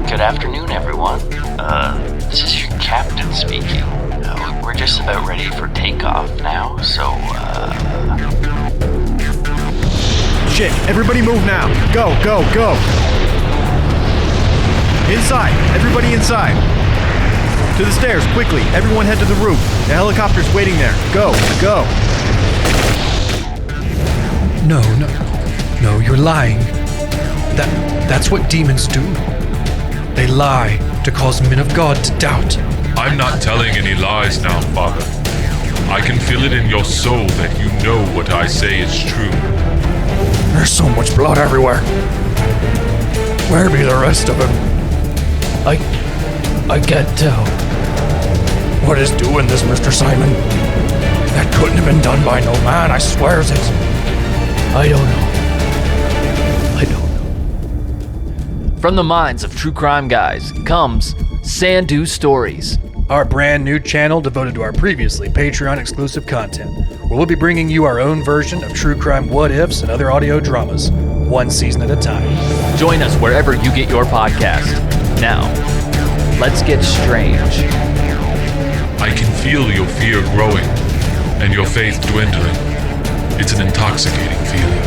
Good afternoon, everyone. This is your captain speaking. We're just about ready for takeoff now, so, Shit, everybody move now. Go, go, go. Inside, everybody inside. To the stairs, quickly. Everyone head to the roof. The helicopter's waiting there. Go, go. No, you're lying. That's what demons do. They lie to cause men of God to doubt. I'm not telling any lies now, Father. I can feel it in your soul that you know what I say is true. There's so much blood everywhere. Where be the rest of them? I can't tell. What is doing this, Mr. Simon? That couldn't have been done by no man, I swears it. I don't know. From the minds of true crime guys comes Sandu Stories, Our brand new channel devoted to our previously Patreon exclusive content, where we'll be bringing you our own version of true crime what-ifs and other audio dramas, one season at a time. Join us wherever you get your podcast. Now, let's get strange. I can feel your fear growing and your faith dwindling. It's an intoxicating feeling.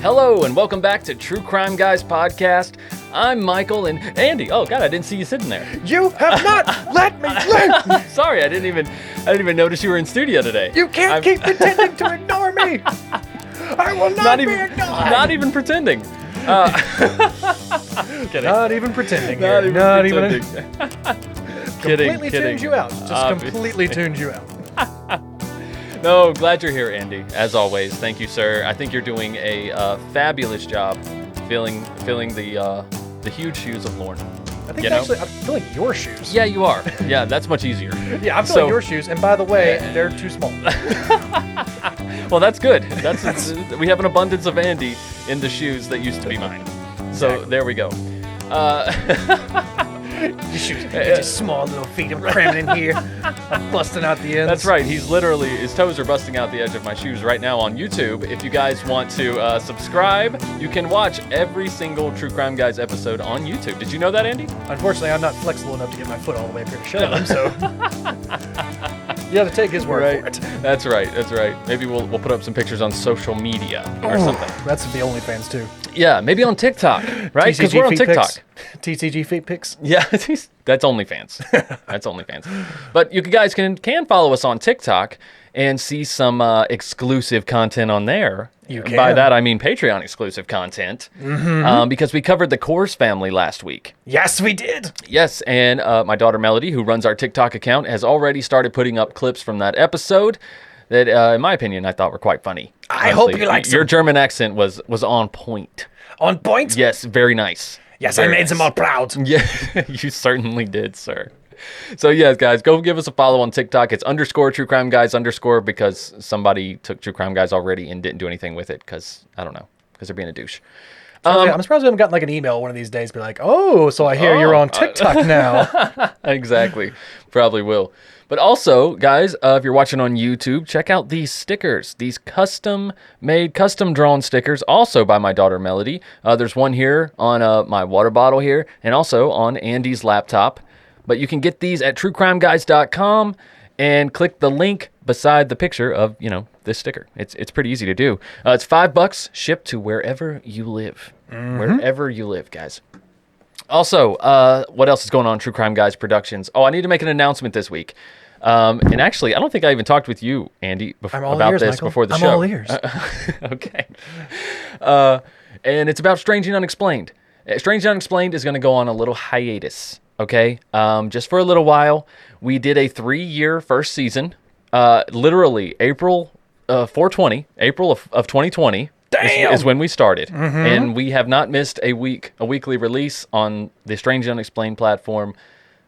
Hello and welcome back to True Crime Guys Podcast. I'm Michael and Andy. Oh God, I didn't see you sitting there. You have not let me live! Sorry, I didn't even notice you were in studio today. You can't keep pretending to ignore me! I will not be ignored! Not even pretending. Kidding. Not even pretending. Not even even. Kidding. Completely tuned you out. Just completely tuned you out. No, glad you're here, Andy. As always, thank you, sir. I think you're doing a fabulous job filling the huge shoes of Lorne. I think actually I'm filling your shoes. Yeah, you are. Yeah, that's much easier. Yeah, I'm filling your shoes, and by the way, they're too small. Well, that's good. We have an abundance of Andy in the shoes that used to be mine. So there we go. Your shoes, just small little feet. I'm cramming in here. I'm busting out the ends. That's right. His toes are busting out the edge of my shoes right now on YouTube. If you guys want to subscribe, you can watch every single True Crime Guys episode on YouTube. Did you know that, Andy? Unfortunately, I'm not flexible enough to get my foot all the way up here to show him, so you have to take his word for it. That's right. Maybe we'll put up some pictures on social media or something. That's the OnlyFans too. Yeah, maybe on TikTok, right? Because we're on TikTok. TCG feet pics. Yeah, that's OnlyFans. That's OnlyFans. But you guys can follow us on TikTok and see some exclusive content on there. You can. By that, I mean Patreon exclusive content. Mm-hmm. Because we covered the Coors family last week. Yes, we did. Yes, and my daughter Melody, who runs our TikTok account, has already started putting up clips from that episode that, in my opinion, I thought were quite funny. I hope you like them. Your German accent was on point. On point? Yes, very nice. Yes, very I made nice. them all proud. Yeah, you certainly did, sir. So yes, guys, go give us a follow on TikTok. It's _True Crime Guys _ because somebody took True Crime Guys already and didn't do anything with it because, I don't know, because they're being a douche. I'm surprised we haven't gotten like an email one of these days be like, oh, so I hear you're on TikTok now. Exactly. Probably will. But also, guys, if you're watching on YouTube, check out these stickers. These custom-made, custom-drawn stickers, also by my daughter Melody. There's one here on my water bottle here, and also on Andy's laptop. But you can get these at truecrimeguys.com and click the link beside the picture of, this sticker. It's pretty easy to do. It's $5 shipped to wherever you live. Mm-hmm. Wherever you live, guys. Also, what else is going on True Crime Guys Productions? Oh, I need to make an announcement this week. And actually, I don't think I even talked with you, Andy, about ears, this Michael. before the I'm show. all ears. Okay. And it's about Strange and Unexplained. Strange and Unexplained is going to go on a little hiatus, okay? Just for a little while. We did a 3-year first season, literally April 4/20, April of 2020. Is when we started. Mm-hmm. And we have not missed a weekly release on the Strange and Unexplained platform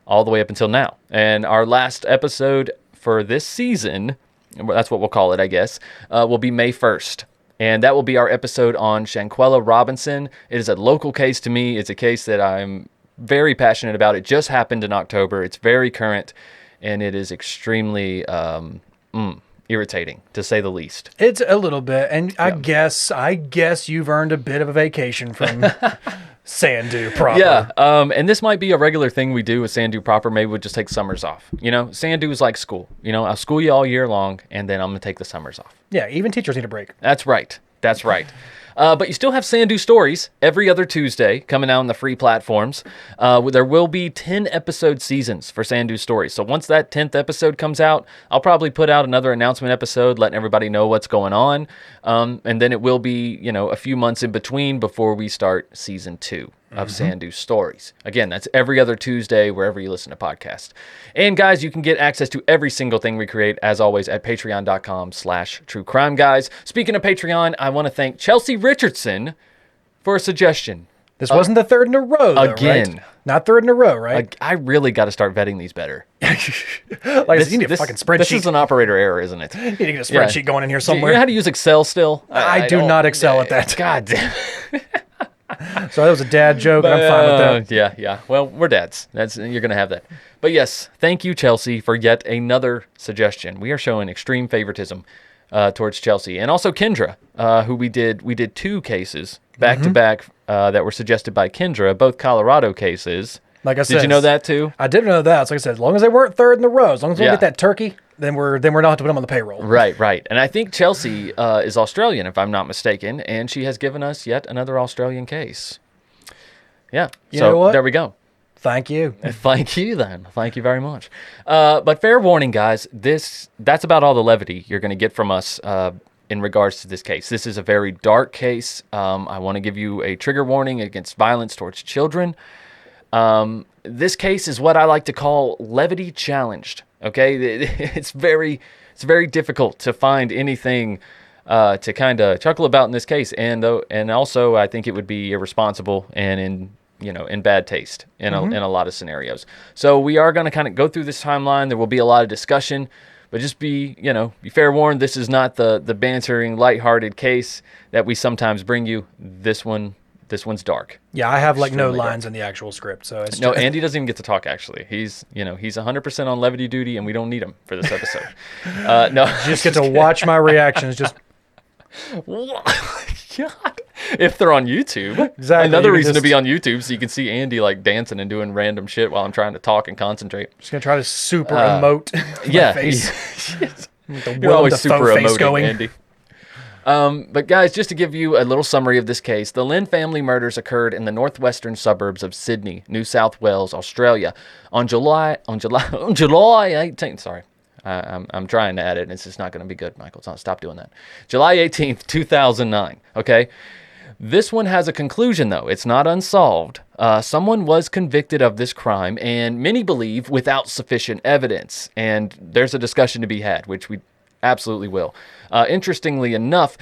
all the way up until now. And our last episode for this season, that's what we'll call it, I guess, will be May 1st. And that will be our episode on Shanquella Robinson. It is a local case to me. It's a case that I'm very passionate about. It just happened in October. It's very current, and it is extremely irritating, to say the least. It's a little bit, and I guess you've earned a bit of a vacation from Sandu proper. Yeah, and this might be a regular thing we do with Sandu proper. Maybe we'll just take summers off. You know, Sandu is like school. You know, I'll school you all year long, and then I'm going to take the summers off. Yeah, even teachers need a break. That's right. That's right. But you still have Sandu Stories every other Tuesday coming out on the free platforms. There will be 10 episode seasons for Sandu Stories. So once that 10th episode comes out, I'll probably put out another announcement episode letting everybody know what's going on. And then it will be, you know, a few months in between before we start season 2 of Sandu Stories. Again, that's every other Tuesday, wherever you listen to podcasts. And guys, you can get access to every single thing we create, as always, at patreon.com/truecrimeguys. Speaking of Patreon, I want to thank Chelsea Richardson for a suggestion. This wasn't the third in a row, though, again. right? Not third in a row, right? I really got to start vetting these better. You need a fucking spreadsheet. This is an operator error, isn't it? You need to get a spreadsheet going in here Do somewhere. you know how to use Excel still? I do not excel at that. God damn it. So that was a dad joke, and I'm fine with that. Yeah. Well, we're dads. You're going to have that. But yes, thank you, Chelsea, for yet another suggestion. We are showing extreme favoritism towards Chelsea. And also Kendra, who we did 2 cases back to back that were suggested by Kendra, both Colorado cases. Like I said, did you know that too? I didn't know that. So like I said, as long as they weren't third in a row, as long as we Yeah. get that turkey, then we're not to put them on the payroll. Right. And I think Chelsea is Australian, if I'm not mistaken, and she has given us yet another Australian case. Yeah. You know what? There we go. Thank you. Thank you, then. Thank you very much. But fair warning, guys, that's about all the levity you're going to get from us in regards to this case. This is a very dark case. I want to give you a trigger warning against violence towards children. This case is what I like to call levity challenged. Okay, it's very difficult to find anything to kind of chuckle about in this case, and also I think it would be irresponsible and in bad taste in a lot of scenarios. So we are going to kind of go through this timeline. There will be a lot of discussion, but just be fair warned. This is not the bantering, lighthearted case that we sometimes bring you. This one's dark. Yeah, I have no Extremely lines dark. in the actual script, so it's No, Andy doesn't even get to talk. Actually, he's 100% on levity duty, and we don't need him for this episode. No, you just get to watch my reactions. Just God. If they're on YouTube, Exactly, Another you can reason to just- be on YouTube, so you can see Andy like dancing and doing random shit while I'm trying to talk and concentrate. just gonna try to super emote Yeah, my face. With the You're Willem always Dafoe super face emoting, going. Andy. But guys, just to give you a little summary of this case, the Lin Family Murders occurred in the northwestern suburbs of Sydney, New South Wales, Australia, on July 18th. Sorry, I'm trying to add it, and it's just not going to be good, Michael. Stop doing that. July 18th, 2009. Okay, this one has a conclusion though. It's not unsolved. Someone was convicted of this crime, and many believe without sufficient evidence. And there's a discussion to be had, which we absolutely will. Interestingly enough,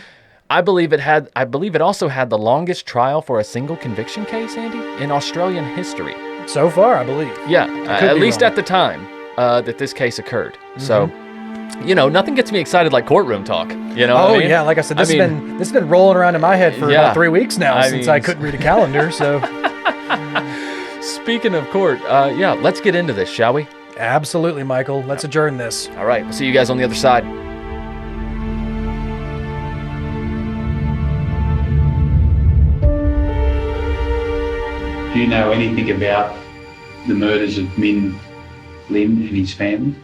I believe it also had the longest trial for a single conviction case, Andy, in Australian history. So far, I believe. Yeah, could at be least wrong. at the time that this case occurred. So, nothing gets me excited like courtroom talk. You know? what I mean? Yeah, like I said, this has been rolling around in my head for Yeah. about 3 weeks now I since mean- I couldn't read a calendar. So Speaking of court, let's get into this, shall we? absolutely, Michael. Let's adjourn this. All right, we'll see you guys on the other side. Do you know anything about the murders of Lin and his family?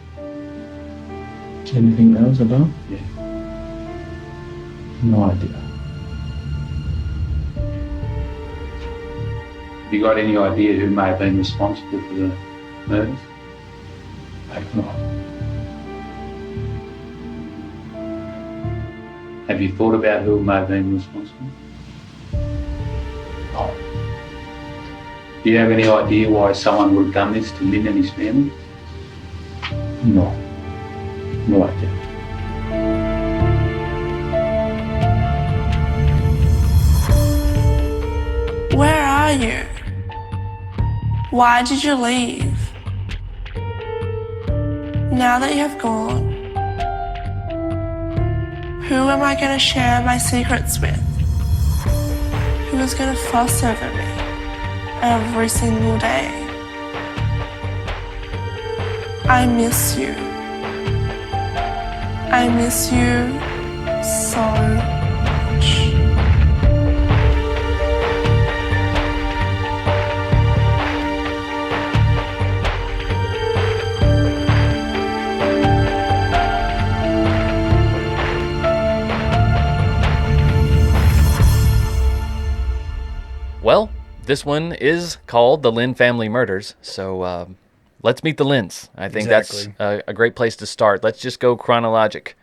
Anything else about? Yeah. No idea. Have you got any idea who may have been responsible for the murders? I don't know. Have you thought about who may have been responsible? No. Do you have any idea why someone would have done this to Lin and his family? No. No idea. Where are you? Why did you leave? Now that you have gone, who am I going to share my secrets with? Who is going to fuss over me? every single day. I miss you. I miss you so much. Well, this one is called The Lin Family Murders, so let's meet the Lins. I think Exactly. that's a great place to start. Let's just go chronologic,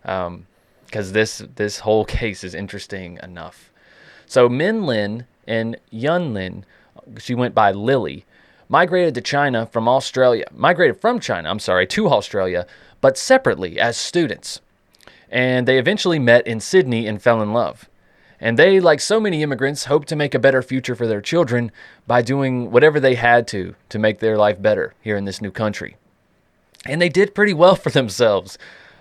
because this whole case is interesting enough. So Min Lin and Yun Lin, she went by Lily, migrated from China to Australia, but separately as students. And they eventually met in Sydney and fell in love. And they, like so many immigrants, hoped to make a better future for their children by doing whatever they had to make their life better here in this new country. And they did pretty well for themselves.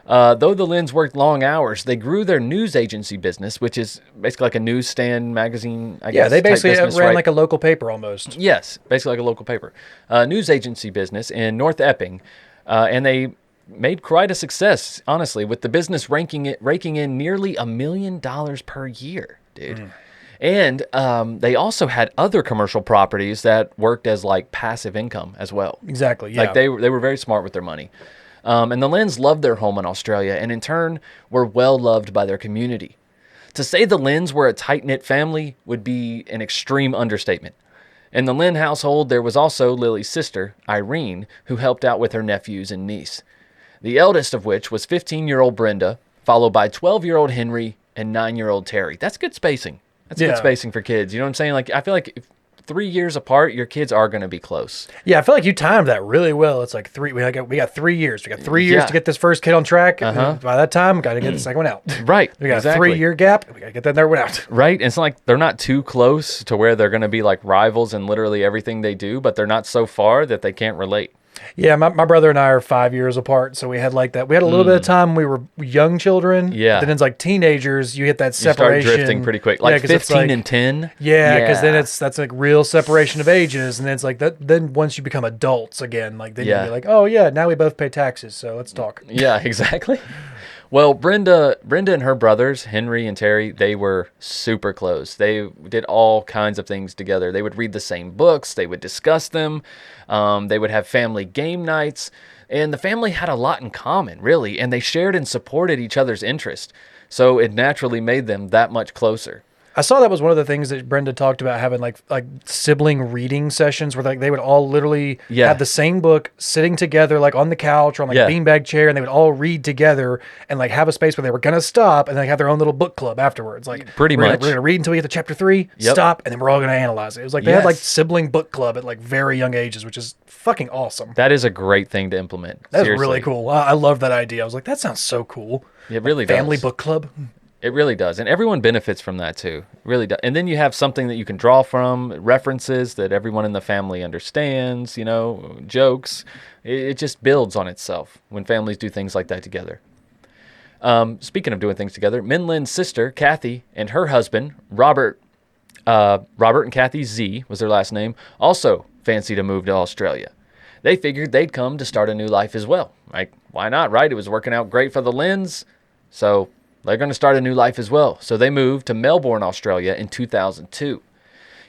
Though the Lins worked long hours, they grew their news agency business, which is basically like a newsstand magazine, I guess. Yeah, they type basically business, ran right? like a local paper almost. Yes, basically like a local paper. News agency business in North Epping. And they made quite a success, honestly, with the business raking in nearly $1 million per year, dude. And they also had other commercial properties that worked as like passive income as well. Exactly, yeah. Like they were very smart with their money. And the Lins loved their home in Australia and in turn were well loved by their community. To say the Lins were a tight-knit family would be an extreme understatement. In the Lin household, there was also Lily's sister, Irene, who helped out with her nephews and niece. The eldest of which was 15-year-old Brenda, followed by 12-year-old Henry and 9-year-old Terry. That's good spacing. That's good spacing for kids. You know what I'm saying? Like, I feel like if 3 years apart, your kids are going to be close. Yeah, I feel like you timed that really well. It's like we got 3 years. We got 3 years to get this first kid on track. And by that time, we got to get the second one out. Right. We got exactly. a 3-year gap. We got to get that third one out. Right. And it's not like they're not too close to where they're going to be like rivals in literally everything they do, but they're not so far that they can't relate. Yeah, my brother and I are 5 years apart, so we had like that. We had a little bit of time when we were young children. Yeah. Then it's like teenagers, you hit that You separation. start drifting pretty quick. Like 'cause it's 15 like- and 10. Yeah, because then that's like real separation of ages, and then it's like that. Then once you become adults again, like then you'll be like, oh yeah, now we both pay taxes, so let's talk. Yeah, exactly. Well, Brenda and her brothers, Henry and Terry, they were super close. They did all kinds of things together. They would read the same books. They would discuss them. They would have family game nights. And the family had a lot in common, really. And they shared and supported each other's interests. So it naturally made them that much closer. I saw that was one of the things that Brenda talked about, having like sibling reading sessions where like they would all literally have the same book sitting together like on the couch or on like a beanbag chair, and they would all read together and like have a space where they were gonna stop and then have their own little book club afterwards. Like pretty much we're gonna read until we get to chapter 3, stop, and then we're all gonna analyze it. It was like they had like sibling book club at like very young ages, which is fucking awesome. That is a great thing to implement. That's really cool. I love that idea. I was like, that sounds so cool. It really Family does. book club. It really does. And everyone benefits from that too. It really does. And then you have something that you can draw from, references that everyone in the family understands, you know, jokes. It just builds on itself when families do things like that together. Speaking of doing things together, Min Lin's sister, Kathy, and her husband, Robert and Kathy Z was their last name, also fancied a move to Australia. They figured they'd come to start a new life as well. Like, why not, right? It was working out great for the Lins. So they're going to start a new life as well. So they moved to Melbourne, Australia in 2002.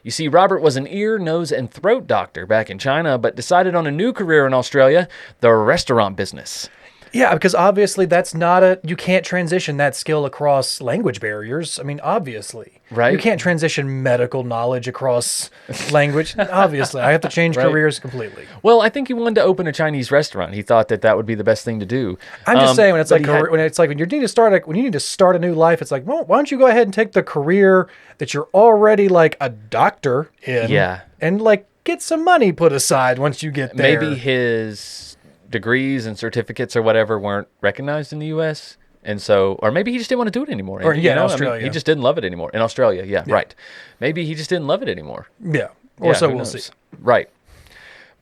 You see, Robert was an ear, nose, and throat doctor back in China, but decided on a new career in Australia, the restaurant business. Yeah, because obviously you can't transition that skill across language barriers. I mean, obviously. Right. You can't transition medical knowledge across language. Obviously, I have to change careers completely. Well, I think he wanted to open a Chinese restaurant. He thought that would be the best thing to do. I'm just saying when you need to start a new life, it's like, well, why don't you go ahead and take the career that you're already like a doctor in, and like get some money put aside once you get there. Maybe his degrees and certificates or whatever weren't recognized in the U.S. And so, or maybe he just didn't want to do it anymore. Or, in Australia. I mean, he just didn't love it anymore. In Australia, right. Maybe he just didn't love it anymore. Yeah. Or so we'll see. Right.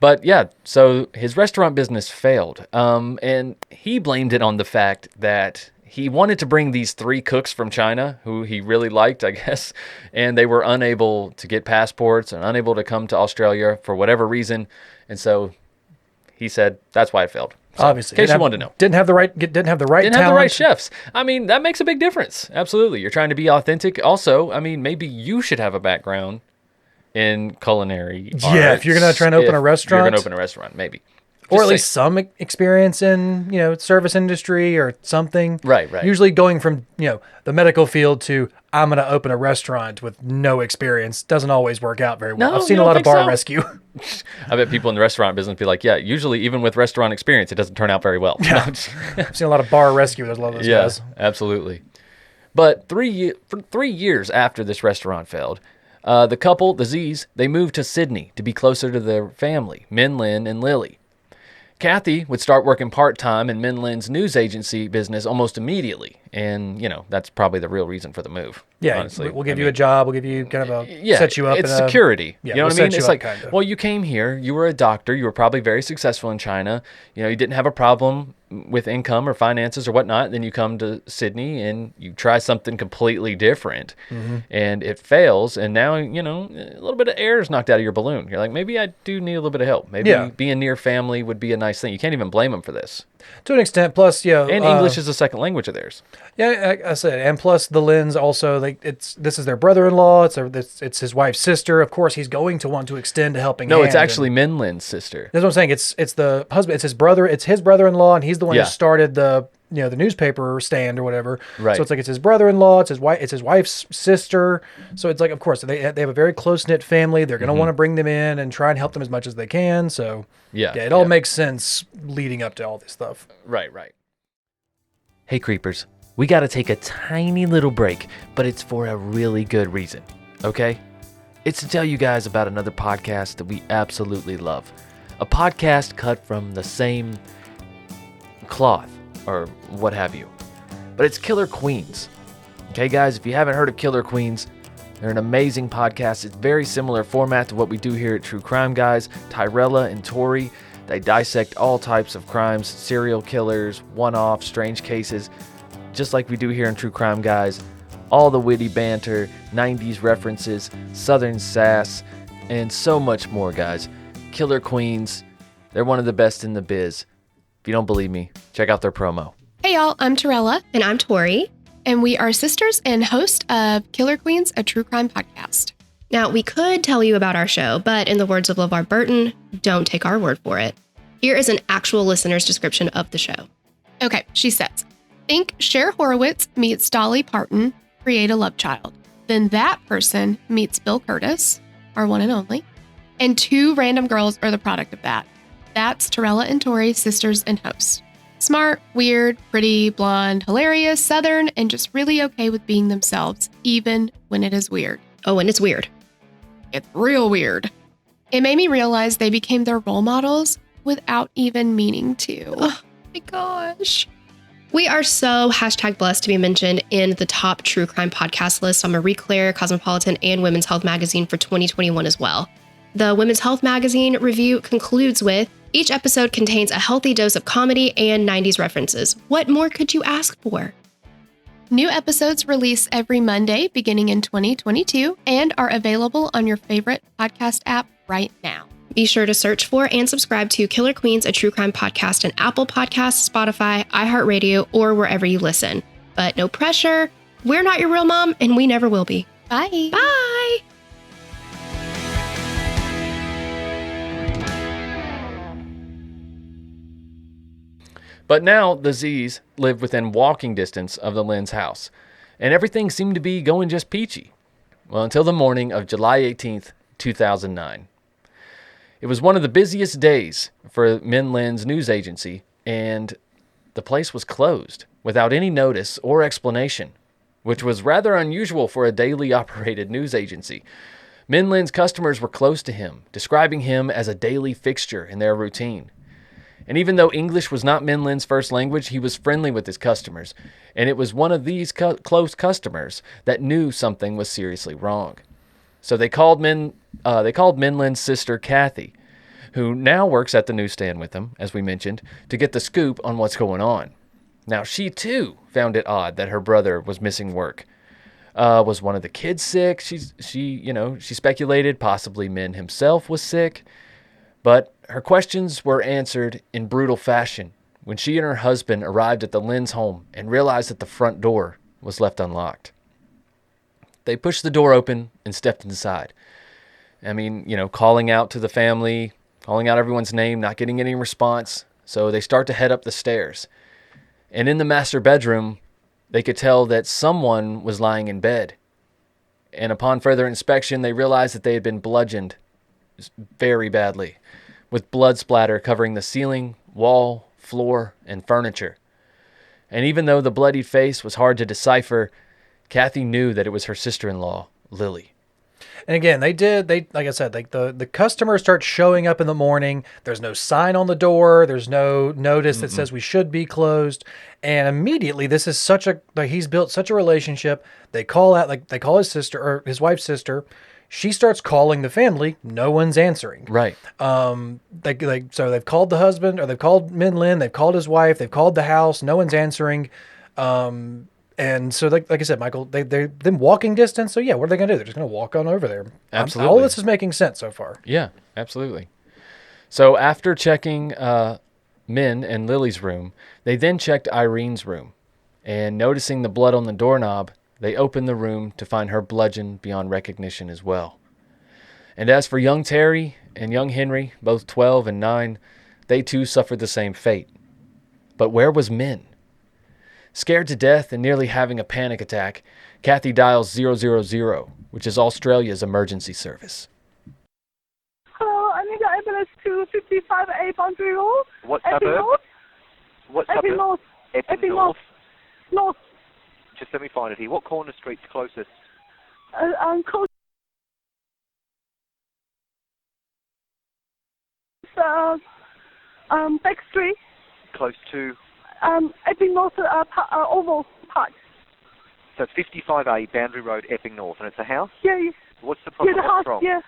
But yeah, so his restaurant business failed. And he blamed it on the fact that he wanted to bring these 3 cooks from China who he really liked, I guess, and they were unable to get passports and unable to come to Australia for whatever reason. And so he said that's why it failed. So, Obviously, in case you wanted to know, didn't have the right chefs. I mean, that makes a big difference. Absolutely, you're trying to be authentic. Also, I mean, maybe you should have a background in culinary. Yeah, if you're gonna try and open a restaurant, you're gonna open a restaurant, maybe. Or at least some experience in, service industry or something. Right. Usually going from, the medical field to I'm going to open a restaurant with no experience doesn't always work out very well. No, I've seen you a lot don't of bar think so? rescue. I bet people in the restaurant business be like, yeah, usually even with restaurant experience, it doesn't turn out very well. Yeah. I've seen a lot of bar rescue. There's a lot of those guys. Absolutely. But 3 years after this restaurant failed, the couple, the Z's, they moved to Sydney to be closer to their family, Min Lin and Lily. Kathy would start working part-time in Min Lin's news agency business almost immediately. And, that's probably the real reason for the move. Yeah, honestly. we'll give you a job. We'll give you kind of set you up. It's security. Yeah, you know we'll what I mean? set It's you like, up, kinda. well, you came here, you were a doctor, you were probably very successful in China. You didn't have a problem with income or finances or whatnot. Then you come to Sydney and you try something completely different and it fails. And now, a little bit of air is knocked out of your balloon. You're like, maybe I do need a little bit of help. Maybe being near family would be a nice thing. You can't even blame them for this. To an extent, plus, and English is a second language of theirs. Yeah, I said, and plus the Lins also, this is their brother-in-law. It's his wife's sister. Of course, he's going to want to extend a helping hand. No, it's actually Min Lin's sister. That's what I'm saying. It's the husband. It's his brother. It's his brother-in-law, and he's the one who started the the newspaper stand or whatever. Right. So it's like it's his brother-in-law. It's his wife's sister. So it's like, of course, they have a very close-knit family. They're going to want to bring them in and try and help them as much as they can. So it all makes sense leading up to all this stuff. Right. Hey, creepers. We got to take a tiny little break, but it's for a really good reason, okay? It's to tell you guys about another podcast that we absolutely love. A podcast cut from the same cloth, or what have you. But it's Killer Queens. Okay, guys, if you haven't heard of Killer Queens, they're an amazing podcast. It's very similar format to what we do here at True Crime Guys. Tyrella and Tori, they dissect all types of crimes, serial killers, one-off, strange cases, just like we do here in True Crime Guys. All the witty banter, 90s references, southern sass, and so much more, guys. Killer Queens, they're one of the best in the biz. If you don't believe me, check out their promo. Hey y'all, I'm Torella. And I'm Tori. And we are sisters and host of Killer Queens, a true crime podcast. Now, we could tell you about our show, but in the words of LeVar Burton, don't take our word for it. Here is an actual listener's description of the show. Okay, she says, think Cher Horowitz meets Dolly Parton, create a love child. Then that person meets Bill Curtis, our one and only, and 2 random girls are the product of that. That's Torella and Tori, sisters and hosts. Smart, weird, pretty, blonde, hilarious, southern, and just really okay with being themselves, even when it is weird. Oh, and it's weird. It's real weird. It made me realize they became their role models without even meaning to. Oh my gosh. We are so #blessed to be mentioned in the top true crime podcast list on Marie Claire, Cosmopolitan, and Women's Health magazine for 2021 as well. The Women's Health magazine review concludes with, each episode contains a healthy dose of comedy and 90s references. What more could you ask for? New episodes release every Monday beginning in 2022 and are available on your favorite podcast app right now. Be sure to search for and subscribe to Killer Queens, a true crime podcast on Apple Podcasts, Spotify, iHeartRadio, or wherever you listen. But no pressure. We're not your real mom, and we never will be. Bye. Bye. But now the Z's lived within walking distance of the Lin's house, and everything seemed to be going just peachy. Well, until the morning of July 18th, 2009. It was one of the busiest days for Min Lin's news agency, and the place was closed without any notice or explanation, which was rather unusual for a daily operated news agency. Min Lin's customers were close to him, describing him as a daily fixture in their routine. And even though English was not Min Lin's first language, he was friendly with his customers, and it was one of these close customers that knew something was seriously wrong. So they called Min Lin's sister, Kathy, who now works at the newsstand with him, as we mentioned, to get the scoop on what's going on. Now, she too found it odd that her brother was missing work. Was one of the kids sick? She speculated possibly Min himself was sick. But her questions were answered in brutal fashion when she and her husband arrived at the Lin's home and realized that the front door was left unlocked. They pushed the door open and stepped inside. I mean, calling out to the family, calling out everyone's name, not getting any response. So they start to head up the stairs. And in the master bedroom, they could tell that someone was lying in bed. And upon further inspection, they realized that they had been bludgeoned very badly, with blood splatter covering the ceiling, wall, floor, and furniture. And even though the bloodied face was hard to decipher, Kathy knew that it was her sister-in-law, Lily. And again, like I said, like the customers start showing up in the morning. There's no sign on the door. There's no notice that says we should be closed. And immediately, this is he's built such a relationship. They call out, they call his sister or his wife's sister. She starts calling the family. No one's answering. Right. So they've called the husband, or they've called Min Lin. They've called his wife. They've called the house. No one's answering. And so, like I said, Michael, they're walking distance. So yeah, what are they going to do? They're just going to walk on over there. Absolutely. All this is making sense so far. Yeah, absolutely. So after checking Min and Lily's room, they then checked Irene's room. And noticing the blood on the doorknob, they opened the room to find her bludgeoned beyond recognition as well. And as for young Terry and young Henry, both 12 and 9, they too suffered the same fate. But where was Min? Scared to death and nearly having a panic attack, Kathy dials 000, which is Australia's emergency service. Hello, I need an ambulance to 55A Boundary Road. What suburb? What suburb? North. Epping North. North. Just let me find it here. What corner street's closest? Close. Back Street. Close to? Epping North Oval Park. So it's 55A Boundary Road, Epping North, and it's a house? Yeah. What's the problem? Yeah, the house. What's wrong? Yeah.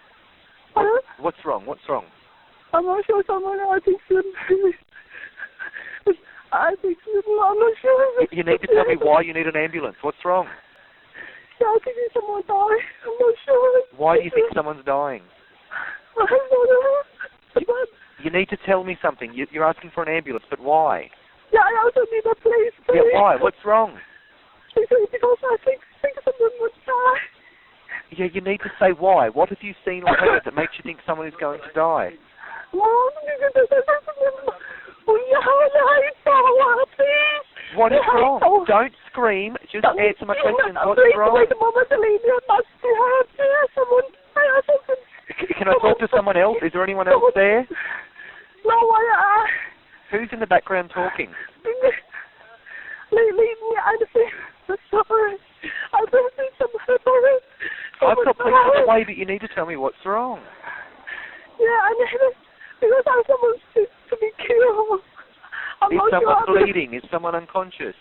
What's wrong? What's wrong? I'm not sure someone. I think I'm not sure. You need to tell me why you need an ambulance. What's wrong? Yeah, I think someone died. I'm not sure. Why do you think someone's dying? I don't know. You need to tell me something. You're asking for an ambulance, but why? Yeah, I also need a place. Yeah, why? What's wrong? Because I think someone would die. Yeah, you need to say why. What have you seen or heard that makes you think someone is going to die? What is wrong? Don't scream. Just answer my question. What's wrong? Can I talk to someone else? Is there anyone else there? No, Who's in the background talking? Leave me. I'm sorry. I've seen someone. I've got police on the way, but you need to tell me what's wrong. Yeah, I need it because someone to be killed. Is someone bleeding? Is someone unconscious?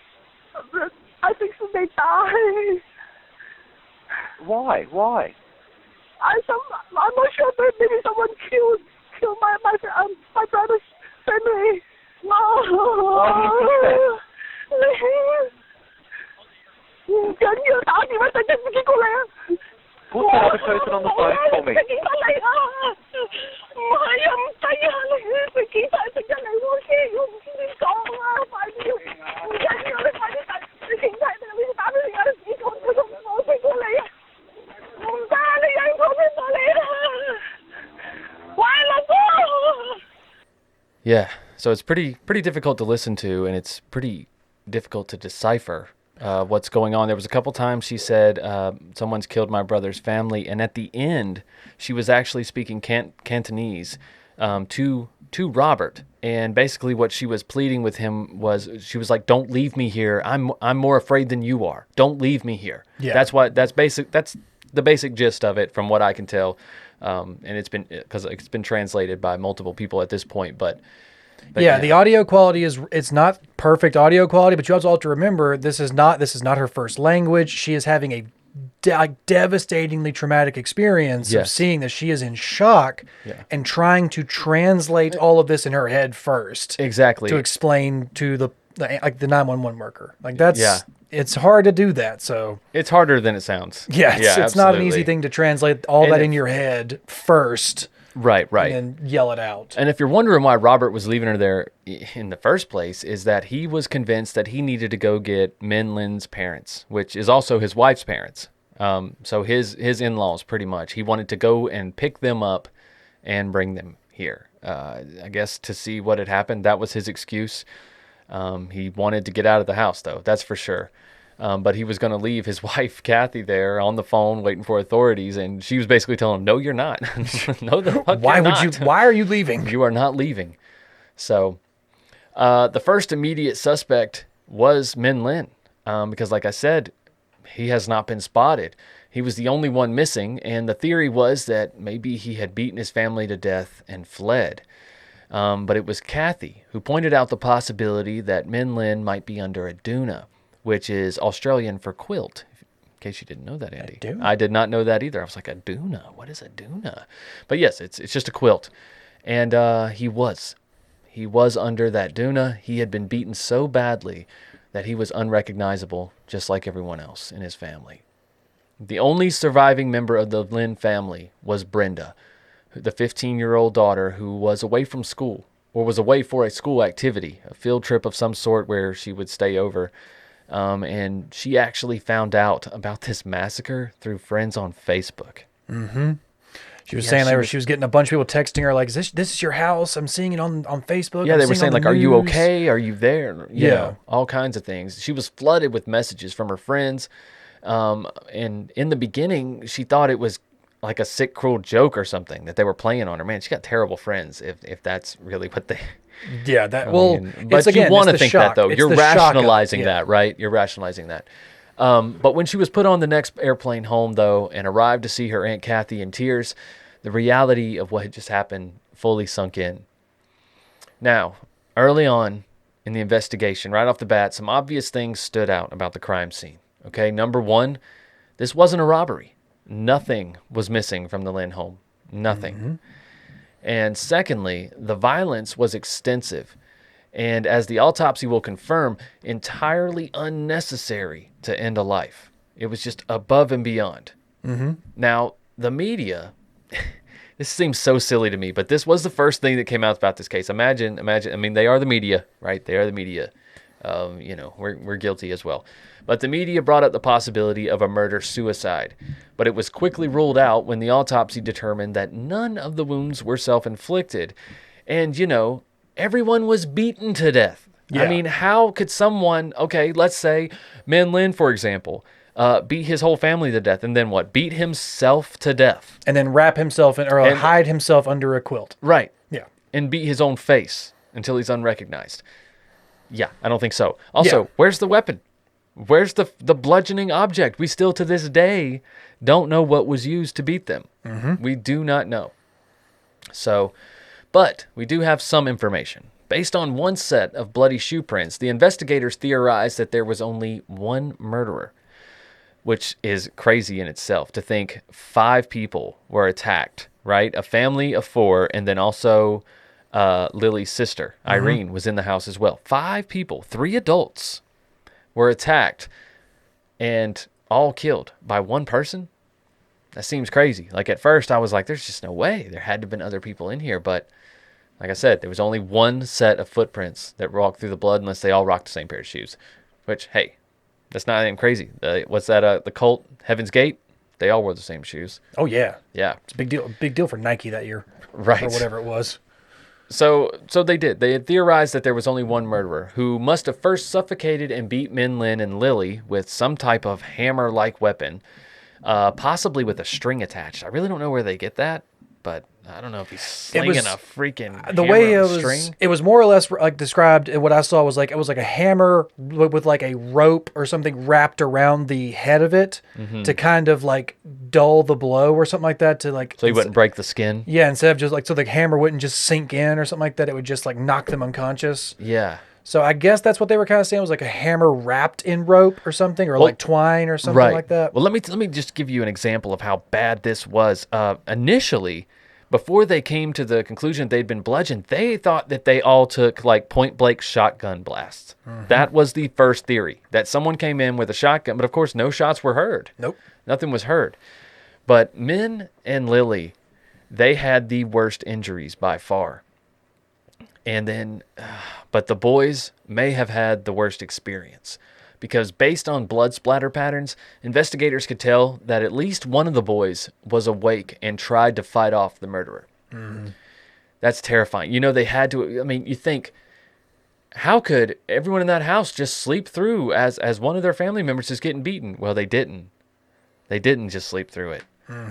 I think so they die. Why? I'm not sure, but maybe someone killed my brother's family. No. Why do you think that? Put that other person on the phone for me. Yeah, so it's pretty difficult to listen to, and it's pretty difficult to decipher what's going on. There was a couple times she said, someone's killed my brother's family, and at the end, she was actually speaking Cantonese to Robert, and basically what she was pleading with him was, she was like, "Don't leave me here. I'm more afraid than you are. Don't leave me here." Yeah. That's the basic gist of it, from what I can tell. And it's been translated by multiple people at this point, but yeah, the audio quality it's not perfect audio quality, but you also have to remember this is not her first language. She is having a devastatingly traumatic experience of seeing that. She is in shock and trying to translate all of this in her head first. Exactly. To explain to the like the 911 worker. Like that's it's hard to do that. So it's harder than it sounds. Yeah, it's not an easy thing to translate all that in your head first. Right. And then yell it out. And if you're wondering why Robert was leaving her there in the first place, is that he was convinced that he needed to go get Min Lin's parents, which is also his wife's parents. So his in-laws, pretty much. He wanted to go and pick them up and bring them here. I guess to see what had happened. That was his excuse. He wanted to get out of the house, though. That's for sure. But he was going to leave his wife, Kathy, there on the phone waiting for authorities. And she was basically telling him, no, you're not. No, the fuck why you're would not. Why are you leaving? You are not leaving. So the first immediate suspect was Min Lin. Because like I said, he has not been spotted. He was the only one missing. And the theory was that maybe he had beaten his family to death and fled. But it was Kathy who pointed out the possibility that Min Lin might be under a doona, which is Australian for quilt. In case you didn't know that, Andy. I did not know that either. I was like, a doona? What is a doona? But yes, it's just a quilt. And he was under that doona. He had been beaten so badly that he was unrecognizable, just like everyone else in his family. The only surviving member of the Lin family was Brenda, the 15-year-old daughter who was away from school, or was away for a school activity, a field trip of some sort where she would stay over. And she actually found out about this massacre through friends on Facebook. Mm-hmm. She was saying she was getting a bunch of people texting her like, this is your house? I'm seeing it on Facebook. Yeah, they were saying like, are you okay? Are you there? You know, all kinds of things. She was flooded with messages from her friends. And in the beginning, she thought it was like a sick, cruel joke or something that they were playing on her. Man, she got terrible friends if that's really what they... Yeah, but you want to think that, though. You're rationalizing that, right? You're rationalizing that. But when she was put on the next airplane home, though, and arrived to see her Aunt Kathy in tears, the reality of what had just happened fully sunk in. Now, early on in the investigation, right off the bat, some obvious things stood out about the crime scene. Okay, number one, this wasn't a robbery. Nothing was missing from the Lin home. Nothing. Mm-hmm. And secondly, the violence was extensive. And as the autopsy will confirm, entirely unnecessary to end a life. It was just above and beyond. Mm-hmm. Now, the media, this seems so silly to me, but this was the first thing that came out about this case. Imagine, I mean, they are the media, right? They are the media. We're guilty as well. But the media brought up the possibility of a murder-suicide. But it was quickly ruled out when the autopsy determined that none of the wounds were self-inflicted. And, everyone was beaten to death. Yeah. I mean, how could someone, okay, let's say Min Lin, for example, beat his whole family to death, and then what? Beat himself to death. And then wrap himself or hide himself under a quilt. Right. Yeah. And beat his own face until he's unrecognized. Yeah, I don't think so. Also, where's the weapon? Where's the bludgeoning object? We still, to this day, don't know what was used to beat them. Mm-hmm. We do not know. So, but we do have some information. Based on one set of bloody shoe prints, the investigators theorized that there was only one murderer, which is crazy in itself to think 5 people were attacked, right? A family of 4, and then also Lily's sister, Irene, was in the house as well. 5 people, 3 adults, were attacked and all killed by one person. That seems crazy. Like at first I was like, there's just no way. There had to have been other people in here. But like I said, there was only one set of footprints that walked through the blood unless they all rocked the same pair of shoes. Which, hey, that's not even crazy. What's that? The cult, Heaven's Gate? They all wore the same shoes. Oh, yeah. Yeah. It's a big deal for Nike that year. Right. Or whatever it was. So they did. They had theorized that there was only one murderer who must have first suffocated and beat Min Lin and Lily with some type of hammer-like weapon, possibly with a string attached. I really don't know where they get that, but I don't know if he's slinging a freaking the hammer way on a string. It was more or less like described. What I saw was like it was like a hammer with like a rope or something wrapped around the head of it to kind of like dull the blow or something like that. To like so he wouldn't break the skin. Yeah, instead of just like so the hammer wouldn't just sink in or something like that. It would just like knock them unconscious. Yeah. So I guess that's what they were kind of saying was like a hammer wrapped in rope or something, or like twine or something like that. Well, let me just give you an example of how bad this was. Initially, before they came to the conclusion they'd been bludgeoned, they thought that they all took like point-blank shotgun blasts. That was the first theory, that someone came in with a shotgun, but of course no shots were heard. Nope. Nothing was heard. But Min and Lily, they had the worst injuries by far. And then, but the boys may have had the worst experience, because based on blood splatter patterns, investigators could tell that at least one of the boys was awake and tried to fight off the murderer. That's terrifying. You know, they had to, I mean, you think, how could everyone in that house just sleep through as one of their family members is getting beaten? Well, they didn't. They didn't just sleep through it.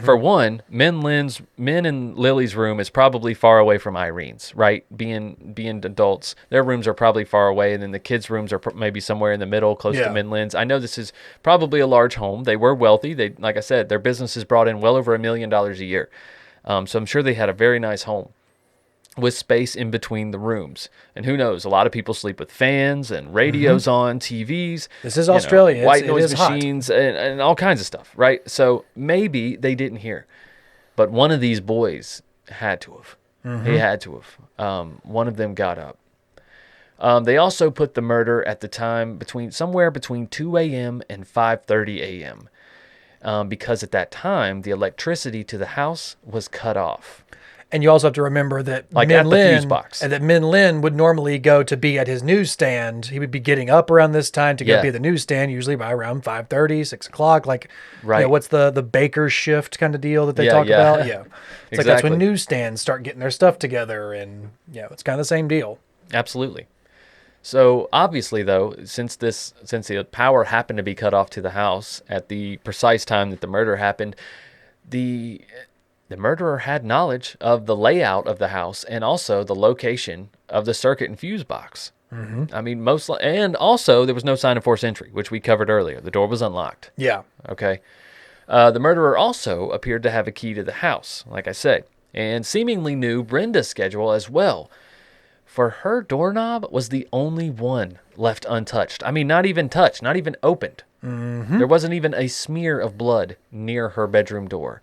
For one, Min and Lily's room is probably far away from Irene's, right? Being adults, their rooms are probably far away, and then the kids' rooms are maybe somewhere in the middle, close to Min Lin's. I know this is probably a large home. They were wealthy. They, like I said, their businesses brought in well over $1 million a year. So I'm sure they had a very nice home with space in between the rooms. And who knows, a lot of people sleep with fans and radios on, TVs. This is Australia. White noise machines and all kinds of stuff, right? So maybe they didn't hear. But one of these boys had to have. He had to have. One of them got up. They also put the murder at the time somewhere between 2 a.m. and 5:30 a.m. Because at that time, the electricity to the house was cut off. And you also have to remember that Min Lin would normally go to be at his newsstand. He would be getting up around this time to go be at the newsstand, usually by around 5:30, 6 o'clock. Like, you know, what's the baker's shift kind of deal that they talk about? Yeah. It's like that's when newsstands start getting their stuff together. And, it's kind of the same deal. Absolutely. So obviously, though, since the power happened to be cut off to the house at the precise time that the murder happened, the murderer had knowledge of the layout of the house and also the location of the circuit and fuse box. I mean, and also there was no sign of forced entry, which we covered earlier. The door was unlocked. Yeah. Okay. The murderer also appeared to have a key to the house, like I said, and seemingly knew Brenda's schedule as well. For her doorknob was the only one left untouched. I mean, not even touched, not even opened. There wasn't even a smear of blood near her bedroom door.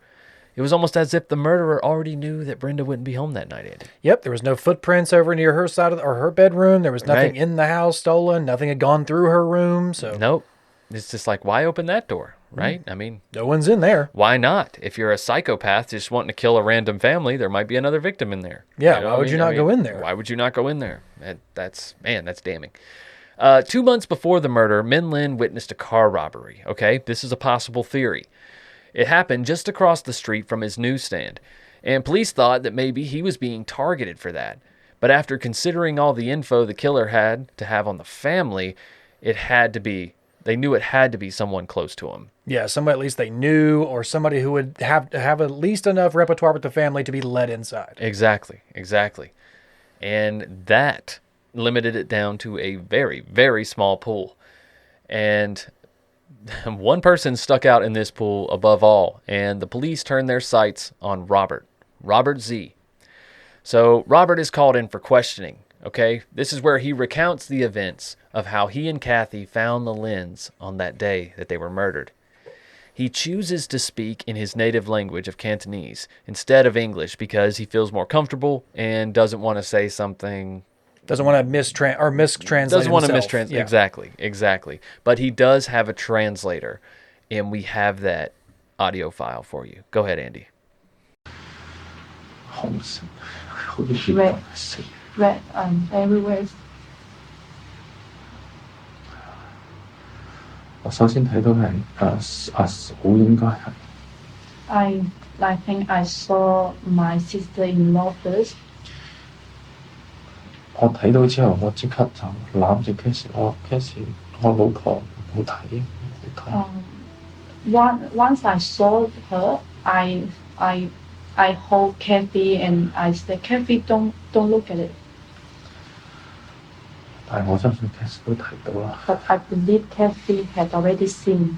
It was almost as if the murderer already knew that Brenda wouldn't be home that night, Andy. Yep, there was no footprints over near her side or her bedroom. There was nothing in the house stolen. Nothing had gone through her room. So nope. It's just like, why open that door, right? I mean, no one's in there. Why not? If you're a psychopath just wanting to kill a random family, there might be another victim in there. Yeah, why would you not go in there? Why would you not go in there? That's damning. 2 months before the murder, Min Lin witnessed a car robbery. Okay, this is a possible theory. It happened just across the street from his newsstand, and police thought that maybe he was being targeted for that. But after considering all the info the killer had to have on the family, they knew it had to be someone close to him. Yeah, somebody at least they knew, or somebody who would have at least enough repertoire with the family to be let inside. Exactly. And that limited it down to a very, very small pool. And one person stuck out in this pool above all, and the police turned their sights on Robert Z. So Robert is called in for questioning, okay? This is where he recounts the events of how he and Kathy found the Lins on that day that they were murdered. He chooses to speak in his native language of Cantonese instead of English because he feels more comfortable and doesn't want to say something... Doesn't want to mistranslate. Doesn't want to mistranslate. Yeah. Exactly. But he does have a translator, and we have that audio file for you. Go ahead, Andy. Red everywhere. 我首先睇到係阿嫂應該係。I think I saw my sister-in-law first. 我睇到之後，我即刻就攬住 Cassie， 我老婆冇睇。Once I saw her, I hold Kathy and I said, Kathy, don't look at it. 但係我相信 Cassie 都睇到啦。But I believe Kathy had already seen.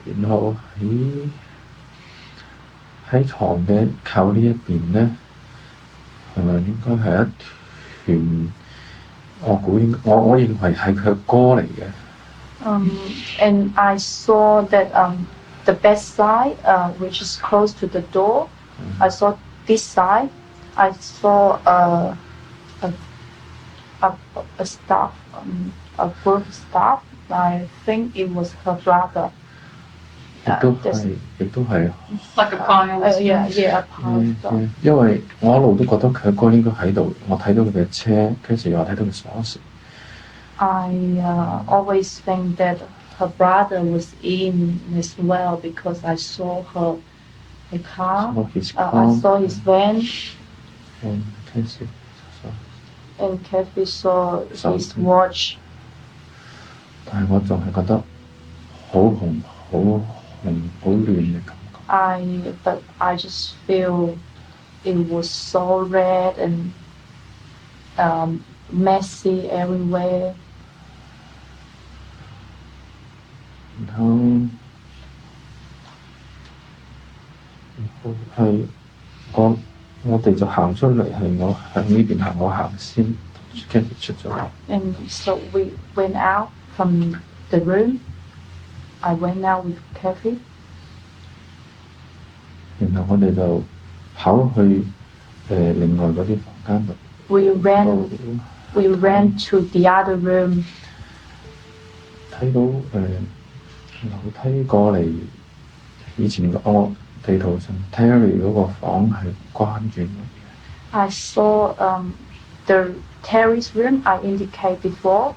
然後喺床嘅靠呢一邊咧。應該係一團，我認為係佢歌嚟嘅。And I saw that the bedside, which is close to the door, I saw this side. I saw a staff, a group staff. I think it was her brother. 亦都係 Like a pile. Yeah, a pile. 因為我一路都覺得佢阿哥應該喺度，我睇到佢嘅車，跟住又睇到佢鎖匙。I always think that her brother was in as well because I saw her car. I saw his van. And Kathy saw his watch. 但係我仲係覺得好紅、好亂嘅感覺。But I just feel it was so red and messy everywhere. 然後係我哋就行出嚟，係我向呢邊行，我行先，跟住出咗嚟。And so we went out from the room. I went out with Kathy. 然後我哋就跑去另外嗰啲房間度。We ran to the other room. 睇到樓梯過嚟，以前我地圖上 Terry 嗰個房係關住嘅。I saw the Terry's room I indicated before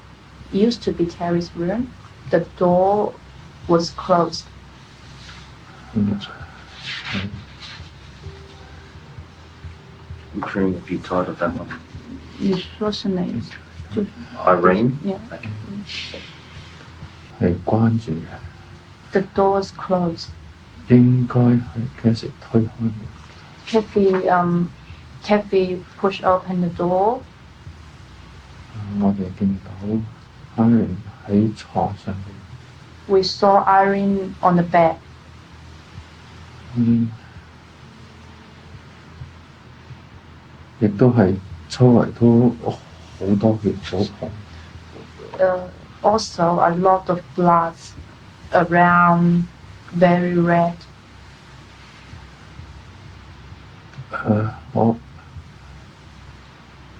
used to be Terry's room. The door was closed. I'm curious if you thought of that one. What's her name? Irene? Yeah. 係關住嘅。The door is closed. 應該係幾時推開嘅？Kathy pushed open the door. 我哋見到 Irene 喺床上面。We saw Irene on the bed. 亦都係周圍都好多血，好紅。Also a lot of blood around, very red.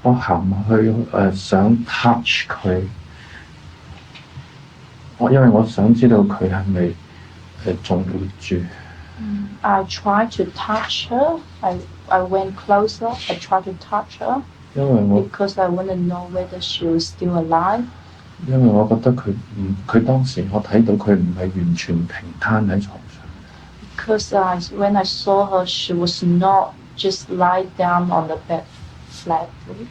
我行去想 touch 佢，因為我想知道佢係咪仲活住。I tried to touch her. I went closer. I tried to touch her because I want to know whether she was still alive. 因為我覺得佢當時我睇到佢唔係完全平攤喺床上。Because when I saw her, she was not just lie down on the bed flatly.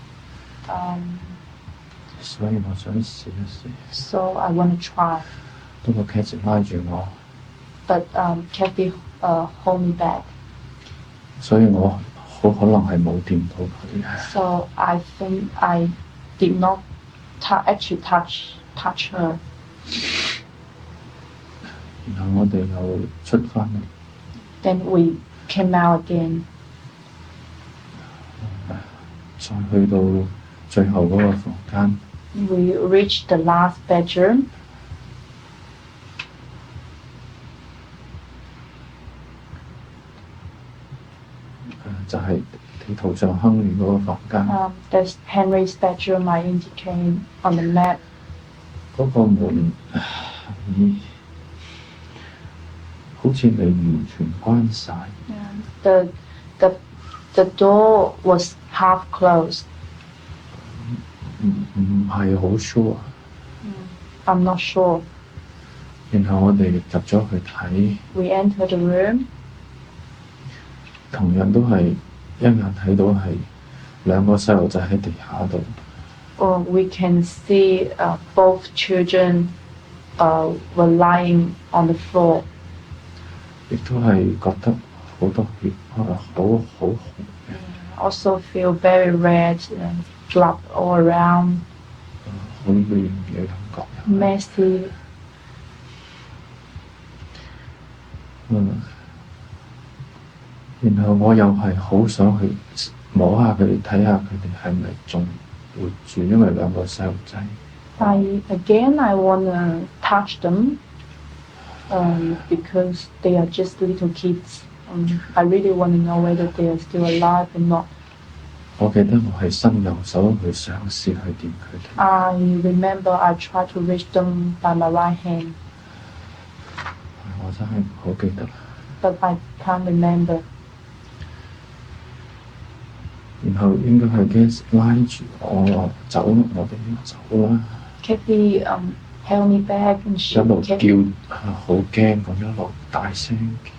所以我想試一試。So I want to try. 不過 Kathy 拉住我。But Kathy hold me back. 所以我好可能係冇掂到佢。So I think I did not actually touch her. 然後我哋又出返嚟。Then we came out again. 再去到最後嗰個房間。We reached the last bedroom. 就係地圖上亨利嗰個房間。There's Henry's bedroom I indicate on the map. 嗰個門好似未完全關晒。The door was half closed. 唔係好 sure. I'm not sure. 然後我哋入咗去睇。We entered the room. 同樣都係一眼睇到係兩個細路仔喺地下度。We can see both children were lying on the floor. 亦都係覺得好多血，好紅。Also feel very red and blood all around. 好亂嘅感覺。Messy. 然後我又係好想去摸下佢哋，睇下佢哋係咪仲活住，因為兩個細路仔。I wanna touch them because they are just little kids. I really want to know whether they are still alive or not. 我記得我係伸右手去嘗試去掂佢哋。I remember I tried to reach them by my right hand. 我真係唔好記得。But I can't remember. 然後應該係嘅拉住我走，我哋要走啦。Kathy held me back and she 一路叫好驚咁一路大聲叫。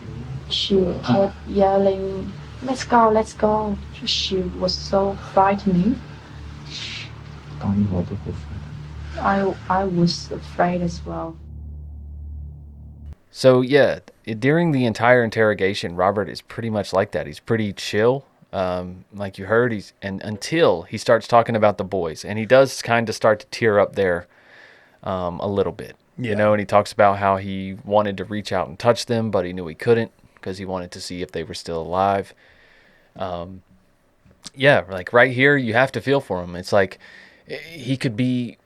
She kept yelling, "Let's go, let's go!" She was so frightening. 當然我都好 I was afraid as well. So yeah, during the entire interrogation, Robert is pretty much like that. He's pretty chill. Like you heard, until he starts talking about the boys, and he does kind of start to tear up there a little bit, you know, and he talks about how he wanted to reach out and touch them, but he knew he couldn't because he wanted to see if they were still alive. Yeah, like right here, you have to feel for him. It's like he could be,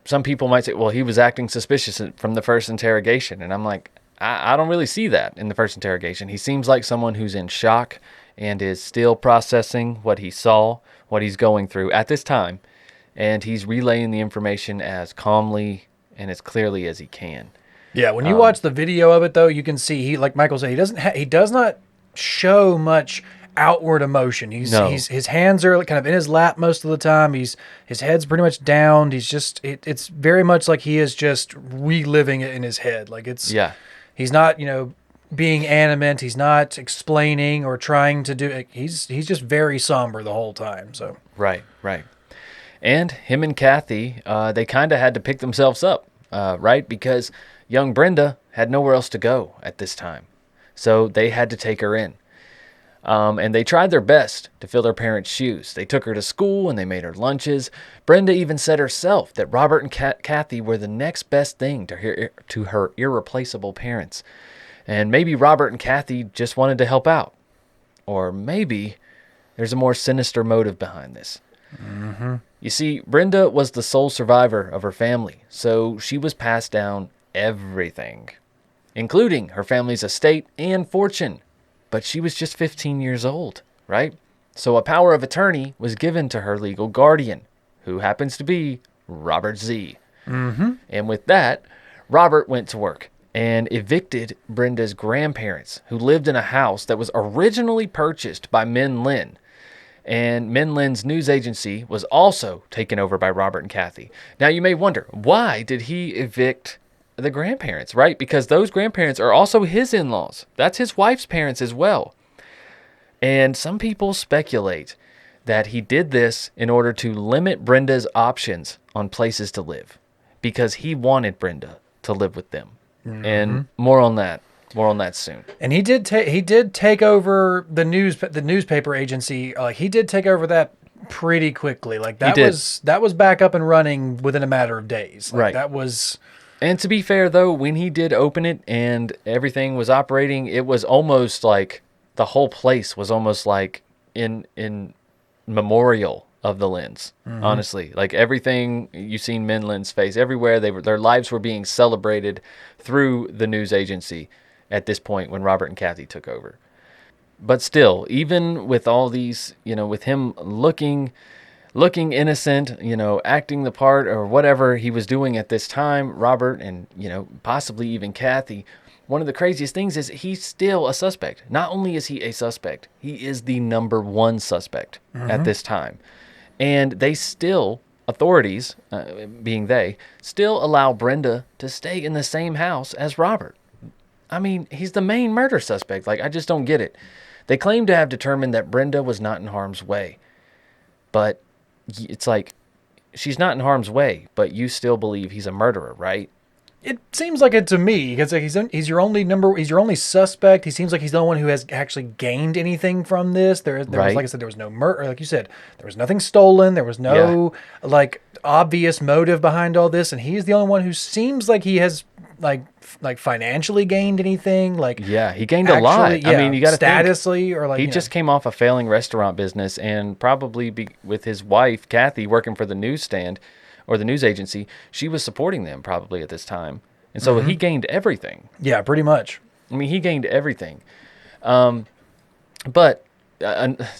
some people might say, well, he was acting suspicious from the first interrogation. And I'm like, I don't really see that in the first interrogation. He seems like someone who's in shock and is still processing what he saw, what he's going through at this time. And he's relaying the information as calmly and as clearly as he can. Yeah, when you watch the video of it, though, you can see, he, like Michael said, he does not show much outward emotion. His hands are kind of in his lap most of the time. His head's pretty much down. He's just, it's very much like he is just reliving it in his head. Like he's not, being animate. He's not explaining or trying to do it. He's just very somber the whole time. So right. And him and Kathy, they kind of had to pick themselves up, right? Because young Brenda had nowhere else to go at this time. So they had to take her in. And they tried their best to fill their parents' shoes. They took her to school and they made her lunches. Brenda even said herself that Robert and Kathy were the next best thing to her irreplaceable parents. And maybe Robert and Kathy just wanted to help out. Or maybe there's a more sinister motive behind this. Mm-hmm. You see, Brenda was the sole survivor of her family, so she was passed down everything, including her family's estate and fortune. But she was just 15 years old, right? So a power of attorney was given to her legal guardian, who happens to be Robert Z. Mm-hmm. And with that, Robert went to work and evicted Brenda's grandparents, who lived in a house that was originally purchased by Min Lin. And Min Lin's news agency was also taken over by Robert and Kathy. Now you may wonder, why did he evict the grandparents, right? Because those grandparents are also his in-laws. That's his wife's parents as well. And some people speculate that he did this in order to limit Brenda's options on places to live, because he wanted Brenda to live with them. Mm-hmm. And more on that soon. And he did take over the newspaper agency. He did take over that pretty quickly. Like that was back up and running within a matter of days. Like, right. That was. And to be fair, though, when he did open it and everything was operating, it was almost like the whole place was almost like in memorial of the Lins. Mm-hmm. Honestly, like everything you seen Min Lin's face everywhere, their lives were being celebrated through the news agency at this point when Robert and Kathy took over. But still, even with all these, with him looking innocent, acting the part or whatever he was doing at this time, Robert and, possibly even Kathy, one of the craziest things is he's still a suspect. Not only is he a suspect, he is the number one suspect at this time. And they still, authorities, being they, still allow Brenda to stay in the same house as Robert. I mean, he's the main murder suspect. Like, I just don't get it. They claim to have determined that Brenda was not in harm's way. But it's like, she's not in harm's way, but you still believe he's a murderer, right? It seems like it to me, because he's your only suspect. He seems like he's the only one who has actually gained anything from this. There was, like I said, there was no murder. Like you said, there was nothing stolen. There was no obvious motive behind all this, and he's the only one who seems like he has like financially gained anything. He gained a lot. Yeah, I mean, you got to statusly or he just came off a failing restaurant business, and probably with his wife Kathy working for the newsstand or the news agency, she was supporting them probably at this time. And so he gained everything. Yeah, pretty much. I mean, he gained everything. But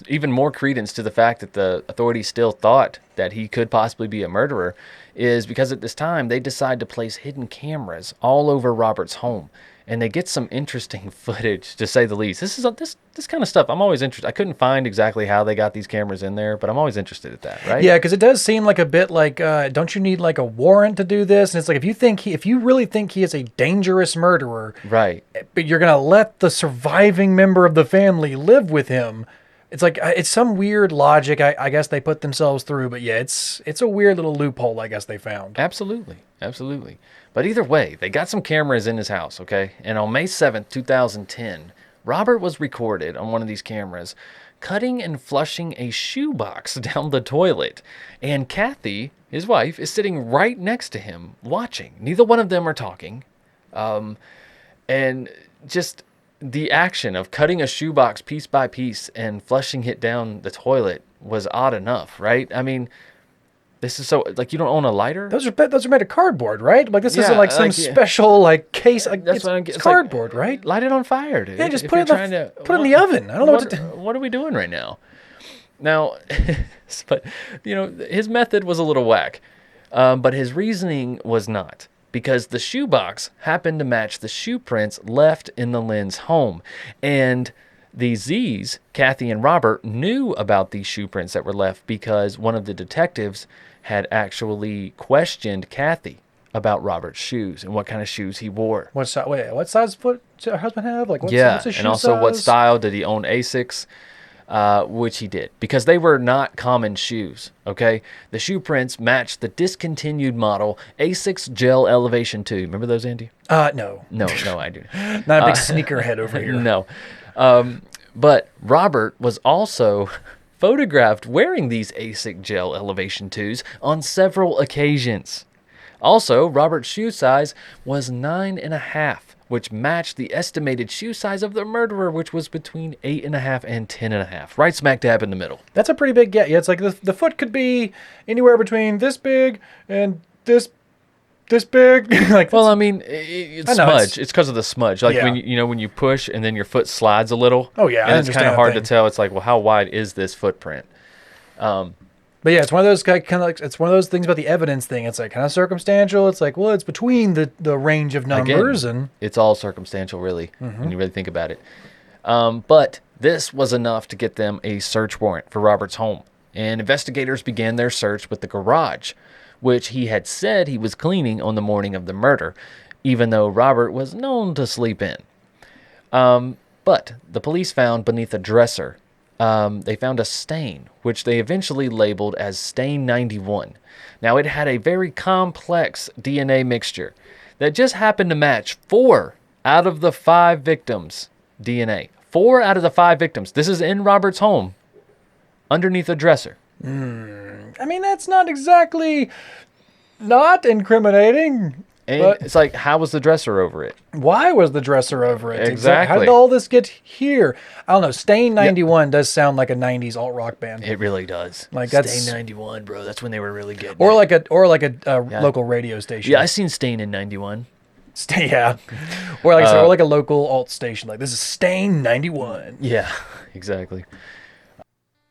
even more credence to the fact that the authorities still thought that he could possibly be a murderer is because at this time they decide to place hidden cameras all over Robert's home, and they get some interesting footage, to say the least. This kind of stuff I'm always interested. I couldn't find exactly how they got these cameras in there, but I'm always interested at that, right? Yeah, because it does seem like a bit like, don't you need like a warrant to do this? And it's like if you really think he is a dangerous murderer, right? But you're gonna let the surviving member of the family live with him. It's like it's some weird logic I guess they put themselves through, but yeah, it's a weird little loophole I guess they found. Absolutely. But either way, they got some cameras in his house, okay? And on May 7th, 2010, Robert was recorded on one of these cameras cutting and flushing a shoebox down the toilet. And Kathy, his wife, is sitting right next to him watching. Neither one of them are talking. And just the action of cutting a shoebox piece by piece and flushing it down the toilet was odd enough, right? I mean, this is so, like, you don't own a lighter? Those are made of cardboard, right? Like, this isn't like some special, like, case. Like, that's it's cardboard, like, right? Light it on fire, dude. Yeah, just put it in the oven. I don't know what to do. What are we doing right now? Now, but, you know, his method was a little whack, but his reasoning was not. Because the shoebox happened to match the shoe prints left in the Lin's home. And the Z's, Kathy and Robert, knew about these shoe prints that were left because one of the detectives had actually questioned Kathy about Robert's shoes and what kind of shoes he wore. What size foot did her husband have? Like, what's his shoe and also size? What style did he own? Asics. Which he did, because they were not common shoes, okay? The shoe prints matched the discontinued model Asics Gel Elevation 2. Remember those, Andy? No. No, I do. Not a big sneakerhead over here. No. But Robert was also photographed wearing these Asics Gel Elevation 2s on several occasions. Also, Robert's shoe size was 9.5, which matched the estimated shoe size of the murderer, which was between 8.5 and 10.5, right smack dab in the middle. That's a pretty big gap. Yeah, it's like the foot could be anywhere between this big and this big. Like, well, I mean, it's smudge. It's because of the smudge. Like, when when you push and then your foot slides a little. Oh yeah, and it's kind of hard to tell. It's like, well, how wide is this footprint? But yeah, it's one of those kind of like, it's one of those things about the evidence thing. It's like kind of circumstantial. It's like, well, it's between the range of numbers. Again, it's all circumstantial, really, when you really think about it. But this was enough to get them a search warrant for Robert's home. And investigators began their search with the garage, which he had said he was cleaning on the morning of the murder, even though Robert was known to sleep in. But the police found beneath a dresser, they found a stain, which they eventually labeled as Stain 91. Now, it had a very complex DNA mixture that just happened to match 4 out of the 5 victims' DNA. 4 out of the 5 victims. This is in Robert's home, underneath a dresser. I mean, that's not exactly not incriminating. And it's like, how was the dresser over it? Why was the dresser over it? Exactly. How did all this get here? I don't know. Stain 91 does sound like a 90s alt-rock band. It really does. Like, that's Stain 91, bro. That's when they were really good. Or like a local radio station. Yeah, I seen Stain in 91. Yeah. Or like or like a local alt station. Like, this is Stain 91. Yeah, exactly.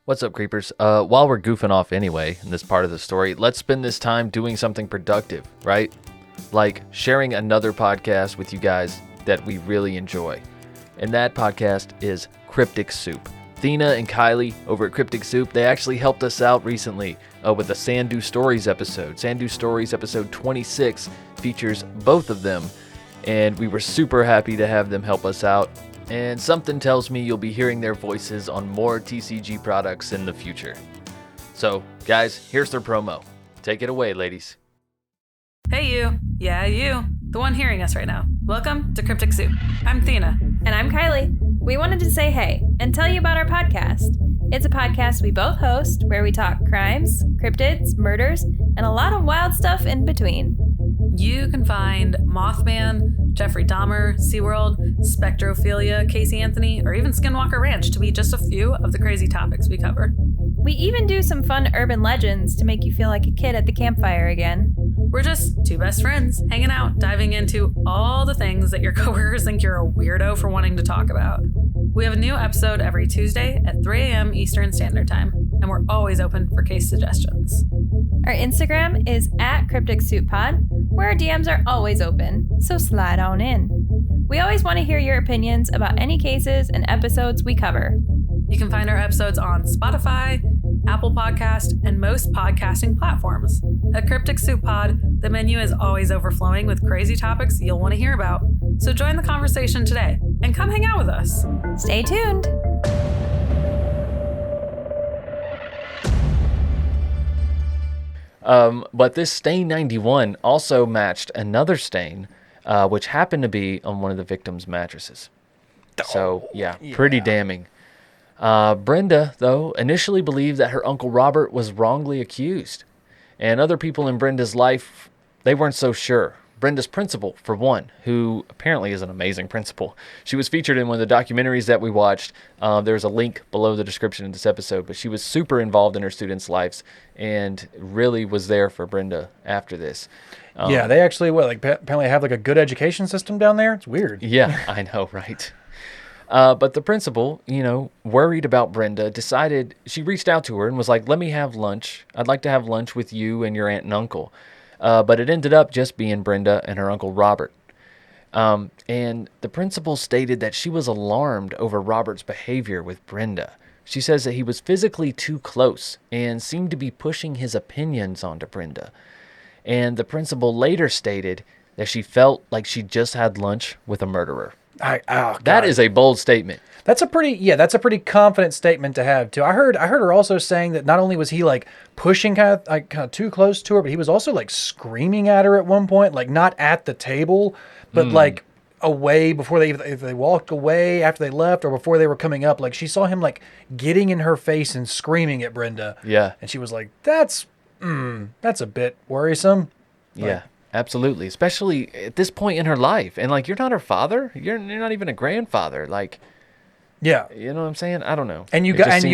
What's up, creepers? While we're goofing off anyway in this part of the story, let's spend this time doing something productive, right? Like sharing another podcast with you guys that we really enjoy. And that podcast is Cryptic Soup. Thina and Kylie over at Cryptic Soup, they actually helped us out recently with the Sandu Stories episode. Sandu Stories episode 26 features both of them, and we were super happy to have them help us out. And something tells me you'll be hearing their voices on more TCG products in the future. So, guys, here's their promo. Take it away, ladies. Hey you, yeah you, the one hearing us right now. Welcome to Cryptic Soup. I'm Thina. And I'm Kylie. We wanted to say hey and tell you about our podcast. It's a podcast we both host where we talk crimes, cryptids, murders, and a lot of wild stuff in between. You can find Mothman, Jeffrey Dahmer, SeaWorld, Spectrophilia, Casey Anthony, or even Skinwalker Ranch to be just a few of the crazy topics we cover. We even do some fun urban legends to make you feel like a kid at the campfire again. We're just two best friends hanging out, diving into all the things that your coworkers think you're a weirdo for wanting to talk about. We have a new episode every Tuesday at 3 a.m. Eastern Standard Time, and we're always open for case suggestions. Our Instagram is @CrypticSuitPod, where our DMs are always open, so slide on in. We always want to hear your opinions about any cases and episodes we cover. You can find our episodes on Spotify, Apple Podcast, and most podcasting platforms. At Cryptic Soup Pod, the menu is always overflowing with crazy topics you'll want to hear about. So join the conversation today and come hang out with us. Stay tuned. But this stain 91 also matched another stain, which happened to be on one of the victims' mattresses. So, yeah, pretty damning. Brenda, though, initially believed that her Uncle Robert was wrongly accused. And other people in Brenda's life, they weren't so sure. Brenda's principal, for one, who apparently is an amazing principal. She was featured in one of the documentaries that we watched. There's a link below the description of this episode, but she was super involved in her students' lives and really was there for Brenda after this. Yeah, they actually apparently have like a good education system down there. It's weird. Yeah, I know, right? But the principal, worried about Brenda, decided, she reached out to her and was like, let me have lunch. I'd like to have lunch with you and your aunt and uncle. But it ended up just being Brenda and her Uncle Robert. And the principal stated that she was alarmed over Robert's behavior with Brenda. She says that he was physically too close and seemed to be pushing his opinions onto Brenda. And the principal later stated that she felt like she just had lunch with a murderer. That is a bold statement. That's a pretty confident statement to have too. I heard her also saying that not only was he like pushing kind of too close to her, but he was also like screaming at her at one point, like not at the table, but like away before if they walked away after they left or before they were coming up. Like she saw him like getting in her face and screaming at Brenda. Yeah, and she was like, "That's a bit worrisome." Yeah. Absolutely, especially at this point in her life. And, like, you're not her father. You're not even a grandfather. Like, yeah. You know what I'm saying? I don't know. And you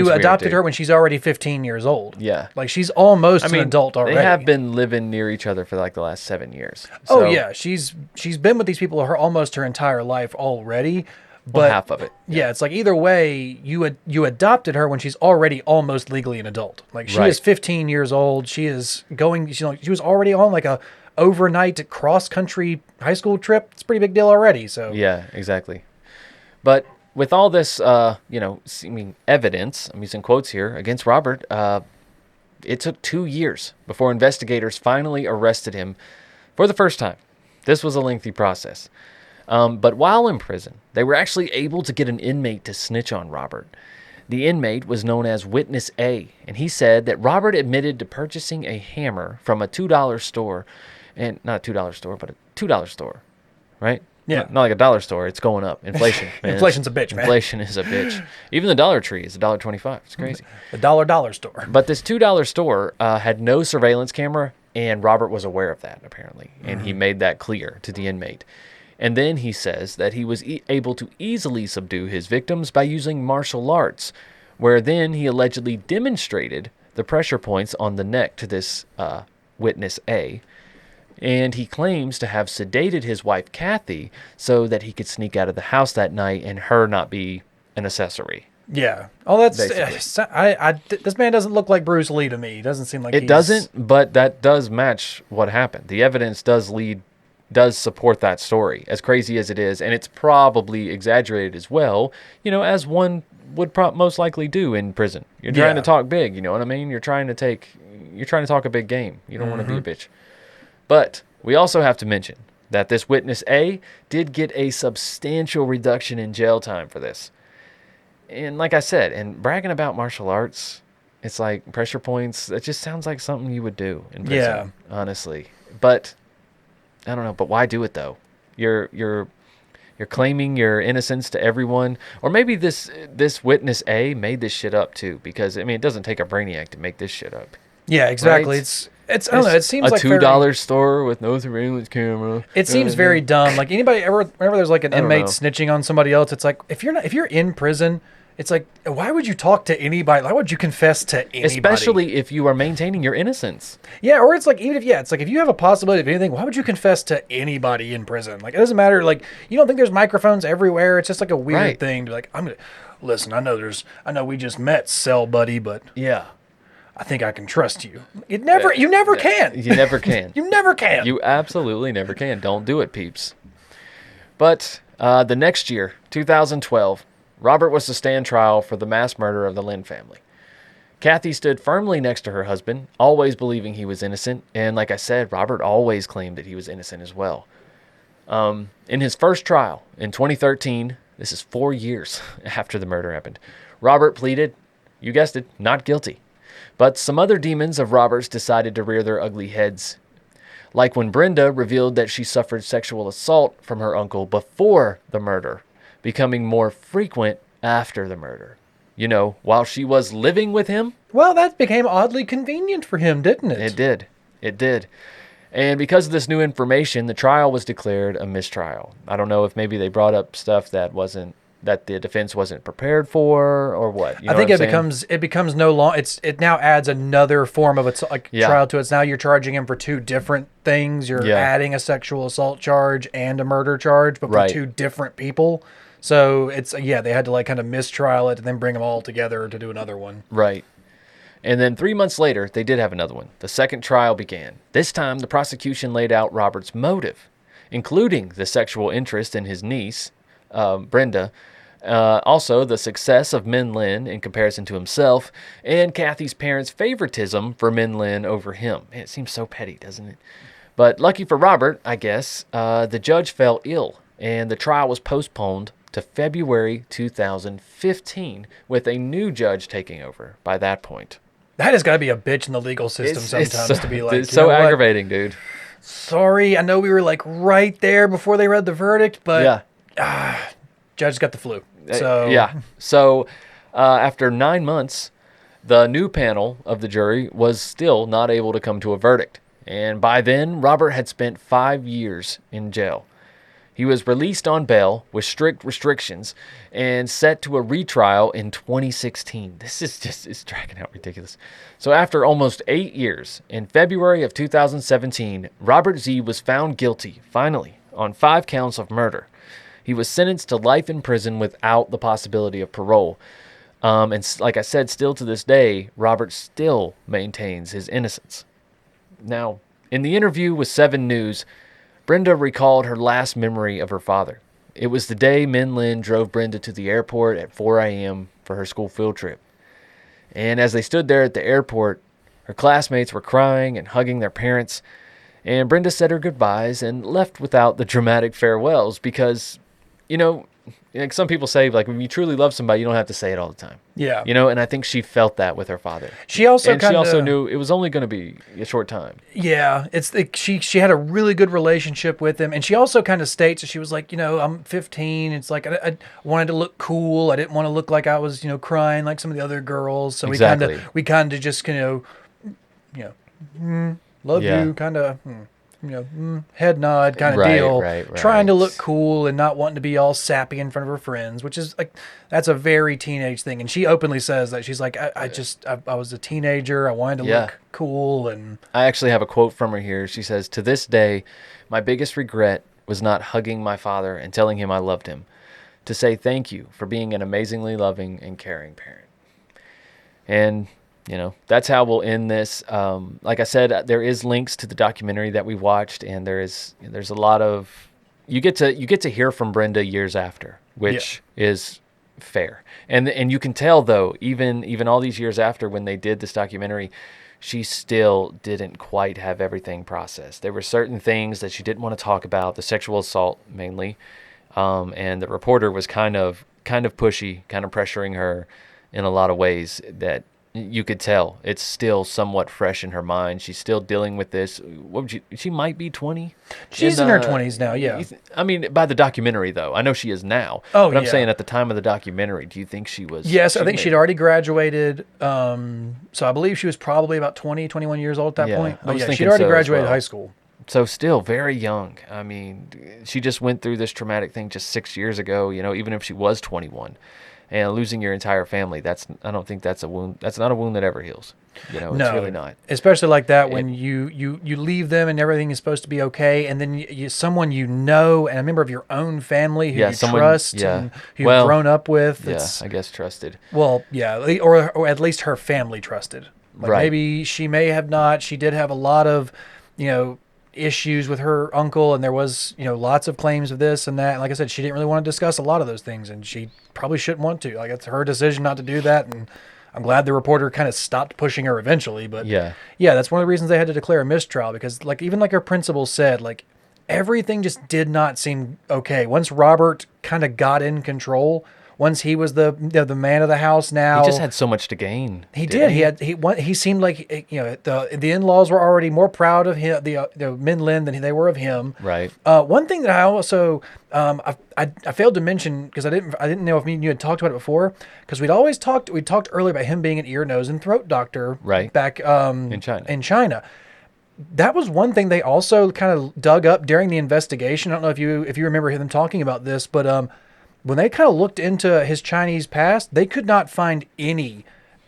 adopted her when she's already 15 years old. Yeah. Like, she's almost an adult already. They have been living near each other for, like, the last 7 years. So, oh, yeah. She's been with these people almost her entire life already. But half of it. Yeah, it's like either way, you adopted her when she's already almost legally an adult. Like, she is 15 years old. She is going, she was already on, like, a overnight cross-country high school trip. It's a pretty big deal already. So yeah, exactly. But with all this, seeming evidence, I'm using quotes here, against Robert, it took 2 years before investigators finally arrested him for the first time. This was a lengthy process. But while in prison, they were actually able to get an inmate to snitch on Robert. The inmate was known as Witness A, and he said that Robert admitted to purchasing a hammer from a $2 store. And not a $2 store, but a $2 store, right? Yeah. Not like a dollar store. It's going up. Inflation, man. Inflation's a bitch, man. Inflation is a bitch. Even the Dollar Tree is $1.25. It's crazy. The dollar store. But this $2 store had no surveillance camera, and Robert was aware of that, apparently. And he made that clear to the inmate. And then he says that he was able to easily subdue his victims by using martial arts, where then he allegedly demonstrated the pressure points on the neck to this Witness A. And he claims to have sedated his wife, Kathy, so that he could sneak out of the house that night and her not be an accessory. Yeah. Oh, that's... this man doesn't look like Bruce Lee to me. He doesn't seem like It doesn't, but that does match what happened. The evidence does support that story, as crazy as it is. And it's probably exaggerated as well, as one would most likely do in prison. You're trying to talk big, you know what I mean? You're trying to talk a big game. You don't want to be a bitch. But we also have to mention that this Witness A did get a substantial reduction in jail time for this. And like I said, and bragging about martial arts, it's like pressure points. It just sounds like something you would do in prison, honestly. But I don't know. But why do it though? You're claiming your innocence to everyone, or maybe this Witness A made this shit up too. Because it doesn't take a brainiac to make this shit up. Yeah, exactly. Right? I don't know. It seems like a $2 store with no surveillance camera. It seems very dumb. Like anybody whenever there's like an inmate snitching on somebody else, it's like if you're in prison It's like, why would you talk to anybody? Why would you confess to anybody? Especially if you are maintaining your innocence. Yeah, or it's like, even if, it's like, if you have a possibility of anything, why would you confess to anybody in prison? Like, it doesn't matter. Like, you don't think there's microphones everywhere. It's just like a weird thing to be like, listen, I know we just met, cell buddy, but yeah, I think I can trust you. You never can. You never can. You never can. You absolutely never can. Don't do it, peeps. But the next year, 2012, Robert was to stand trial for the mass murder of the Lin family. Kathy stood firmly next to her husband, always believing he was innocent. And like I said, Robert always claimed that he was innocent as well. In his first trial in 2013, this is 4 years after the murder happened, Robert pleaded, you guessed it, not guilty. But some other demons of Robert's decided to rear their ugly heads. Like when Brenda revealed that she suffered sexual assault from her uncle before the murder, becoming more frequent after the murder. You know, while she was living with him. Well, that became oddly convenient for him, didn't it? It did. It did. And because of this new information, the trial was declared a mistrial. I don't know if maybe they brought up stuff that the defense wasn't prepared for, or what. You know I think it becomes no long. It now adds another form of trial to it. It's now you're charging him for two different things. You're adding a sexual assault charge and a murder charge, but for two different people. So it's they had to kind of mistrial it and then bring them all together to do another one. Right. And then 3 months later, they did have another one. The second trial began. This time, the prosecution laid out Robert's motive, including the sexual interest in his niece, Brenda, also the success of Min Lin in comparison to himself, and Kathy's parents' favoritism for Min Lin over him. Man, it seems so petty, doesn't it? But lucky for Robert, I guess, the judge fell ill, and the trial was postponed to February 2015, with a new judge taking over by that point. That has got to be a bitch in the legal system sometimes to be like, it's so aggravating, dude. Sorry, I know we were right there before they read the verdict, but judge got the flu. So after 9 months, the new panel of the jury was still not able to come to a verdict. And by then, Robert had spent 5 years in jail. He was released on bail with strict restrictions and set to a retrial in 2016. This is it's dragging out ridiculous. So after almost 8 years, in February of 2017, Robert Z was found guilty, finally, on 5 counts of murder. He was sentenced to life in prison without the possibility of parole. And like I said, still to this day, Robert still maintains his innocence. Now, in the interview with 7 News, Brenda recalled her last memory of her father. It was the day Min Lin drove Brenda to the airport at 4 a.m. for her school field trip. And as they stood there at the airport, her classmates were crying and hugging their parents, and Brenda said her goodbyes and left without the dramatic farewells because, like some people say, when you truly love somebody, you don't have to say it all the time. Yeah. And I think she felt that with her father. She also knew it was only going to be a short time. Yeah, she had a really good relationship with him, and she also kind of states that she was like, I'm 15. It's like I wanted to look cool. I didn't want to look like I was, crying like some of the other girls. So exactly. we kind of just love you, kind of. Head nod kind of deal. Right. Trying to look cool and not wanting to be all sappy in front of her friends, which is that's a very teenage thing. And she openly says that she's like, I was a teenager. I wanted to look cool. And I actually have a quote from her here. She says, "To this day, my biggest regret was not hugging my father and telling him I loved him. To say thank you for being an amazingly loving and caring parent." And that's how we'll end this. Like I said, there is links to the documentary that we watched, and there's a lot of you get to hear from Brenda years after, which is fair. And you can tell though, even all these years after when they did this documentary, she still didn't quite have everything processed. There were certain things that she didn't want to talk about, the sexual assault mainly, and the reporter was kind of pushy, kind of pressuring her in a lot of ways that you could tell it's still somewhat fresh in her mind. She's still dealing with this. She might be 20. She's in her 20s now, yeah. I mean, by the documentary, though. I know she is now. But I'm saying at the time of the documentary, do you think she was? Yes, I think she'd already graduated. So I believe she was probably about 20, 21 years old at that point. But she'd already graduated high school. So still very young. I mean, she just went through this traumatic thing just 6 years ago, even if she was 21. and losing your entire family. I don't think that's a wound. That's not a wound that ever heals. You know, it's really not. Especially like that when you leave them and everything is supposed to be okay, and then someone and a member of your own family who you trust and who you've grown up with. I guess trusted. Well, yeah, or at least her family trusted. Like maybe she may have not. She did have a lot of, issues with her uncle, and there was, lots of claims of this and that. And like I said, she didn't really want to discuss a lot of those things, and she probably shouldn't want to. Like, it's her decision not to do that, and I'm glad the reporter kind of stopped pushing her eventually. But yeah, that's one of the reasons they had to declare a mistrial, because even her principal said, everything just did not seem okay. Once Robert kind of got in control, once he was the man of the house, now he just had so much to gain. He did. He seemed like the in-laws were already more proud of him, the Min Lin, than they were of him. Right. One thing that I also I failed to mention, because I didn't know if me and you had talked about it before, because we talked earlier about him being an ear, nose, and throat doctor back in China. That was one thing they also kind of dug up during the investigation. I don't know if you remember them talking about this, but when they kind of looked into his Chinese past, they could not find any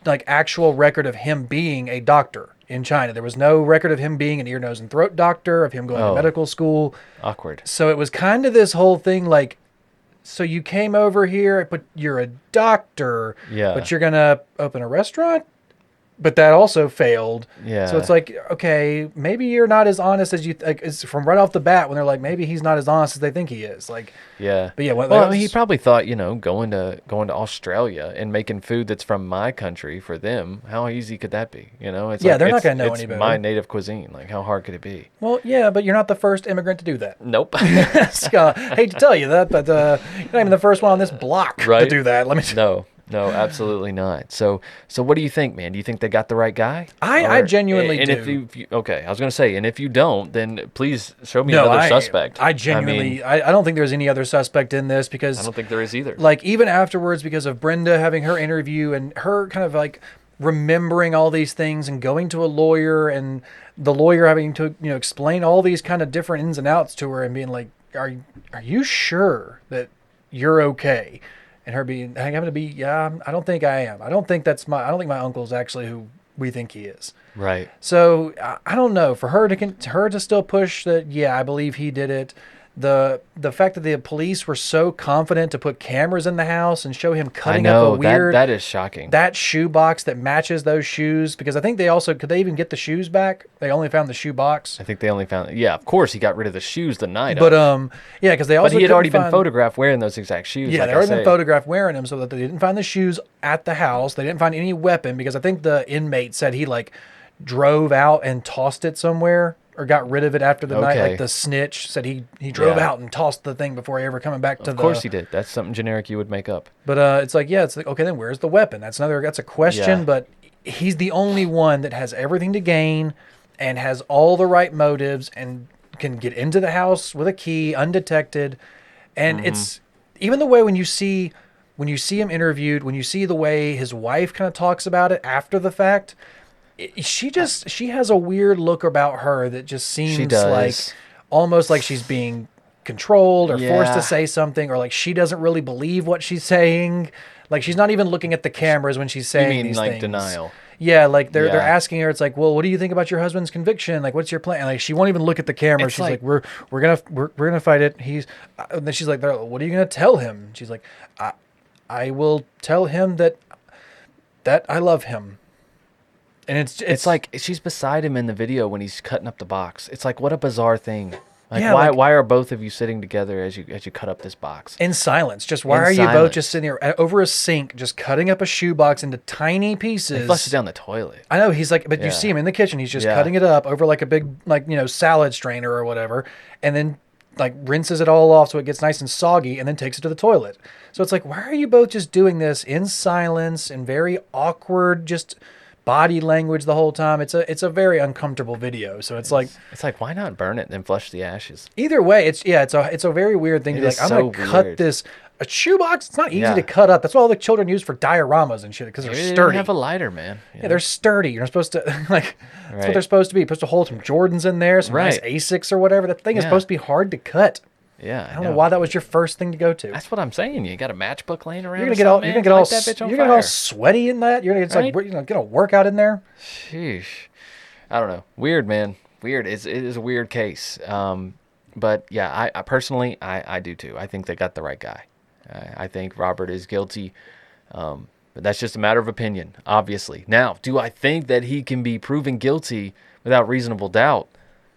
actual record of him being a doctor in China. There was no record of him being an ear, nose, and throat doctor, of him going to medical school. Awkward. So it was kind of this whole thing so you came over here, but you're a doctor, but you're going to open a restaurant? But that also failed. Yeah. So it's okay, maybe you're not as honest as you it's from right off the bat, when they're maybe he's not as honest as they think he is. Yeah. But yeah, well, he probably thought, going to Australia and making food that's from my country for them, how easy could that be? It's they're not going to know any better. It's my native cuisine. How hard could it be? Well, yeah, but you're not the first immigrant to do that. Nope. Scott, hate to tell you that, but you're not even the first one on this block to do that. Let me. No, absolutely not. So what do you think, man? Do you think they got the right guy? I genuinely do. If you okay, I was going to say, and if you don't, then please show me another suspect. I genuinely, I don't think there's any other suspect in this, because I don't think there is either. Even afterwards, because of Brenda having her interview and her kind of remembering all these things and going to a lawyer, and the lawyer having to explain all these kind of different ins and outs to her, and being are you sure that you're okay? And her having to be, I don't think I am. I don't think my uncle's actually who we think he is. Right. So I don't know. For her to still push that, I believe he did it. The fact that the police were so confident to put cameras in the house and show him cutting up a weird that is shocking. That shoe box that matches those shoes, because I think could they even get the shoes back? They only found the shoe box. I think they only found of course he got rid of the shoes the night but because they also he had already been photographed wearing those exact shoes. Yeah, they already been photographed wearing them, so that they didn't find the shoes at the house. They didn't find any weapon, because I think the inmate said he drove out and tossed it somewhere, or got rid of it after the night. The snitch said he drove out and tossed the thing before he ever coming back to Of course he did. That's something generic you would make up. But it's okay, then where's the weapon? That's a question, but he's the only one that has everything to gain and has all the right motives and can get into the house with a key undetected. And it's even the way when you see him interviewed, when you see the way his wife kind of talks about it after the fact, she has a weird look about her that just seems almost like she's being controlled or forced to say something, or she doesn't really believe what she's saying. She's not even looking at the cameras when she's saying these things. Denial. Yeah, they're asking her. It's well, what do you think about your husband's conviction? What's your plan? She won't even look at the camera. She's we're gonna fight it. And then she's what are you gonna tell him? She's I will tell him that I love him. And it's she's beside him in the video when he's cutting up the box. It's what a bizarre thing. Why are both of you sitting together as you cut up this box? In silence. Why are you both just sitting here over a sink, just cutting up a shoebox into tiny pieces? He flushes down the toilet. I know, he's but you see him in the kitchen, he's just cutting it up over a big salad strainer or whatever, and then rinses it all off so it gets nice and soggy, and then takes it to the toilet. So it's why are you both just doing this in silence and very awkward, just body language the whole time? It's a very uncomfortable video. So it's why not burn it and then flush the ashes? Either way, it's a very weird thing to be I'm gonna cut this. A shoebox, it's not easy to cut up. That's what all the children use for dioramas and shit, because they're sturdy. They have a lighter, man. Yeah, they're sturdy. You're supposed to that's what they're supposed to be. You're supposed to hold some Jordans in there, some nice Asics or whatever. That thing is supposed to be hard to cut. Yeah, I don't know why that was your first thing to go to. That's what I'm saying. You got a matchbook laying around. You're gonna get all sweaty in that. You're gonna get a workout in there. Sheesh. I don't know. Weird, man. Weird. It is a weird case. But yeah, I personally, I do too. I think they got the right guy. I think Robert is guilty. But that's just a matter of opinion, obviously. Now, do I think that he can be proven guilty without reasonable doubt?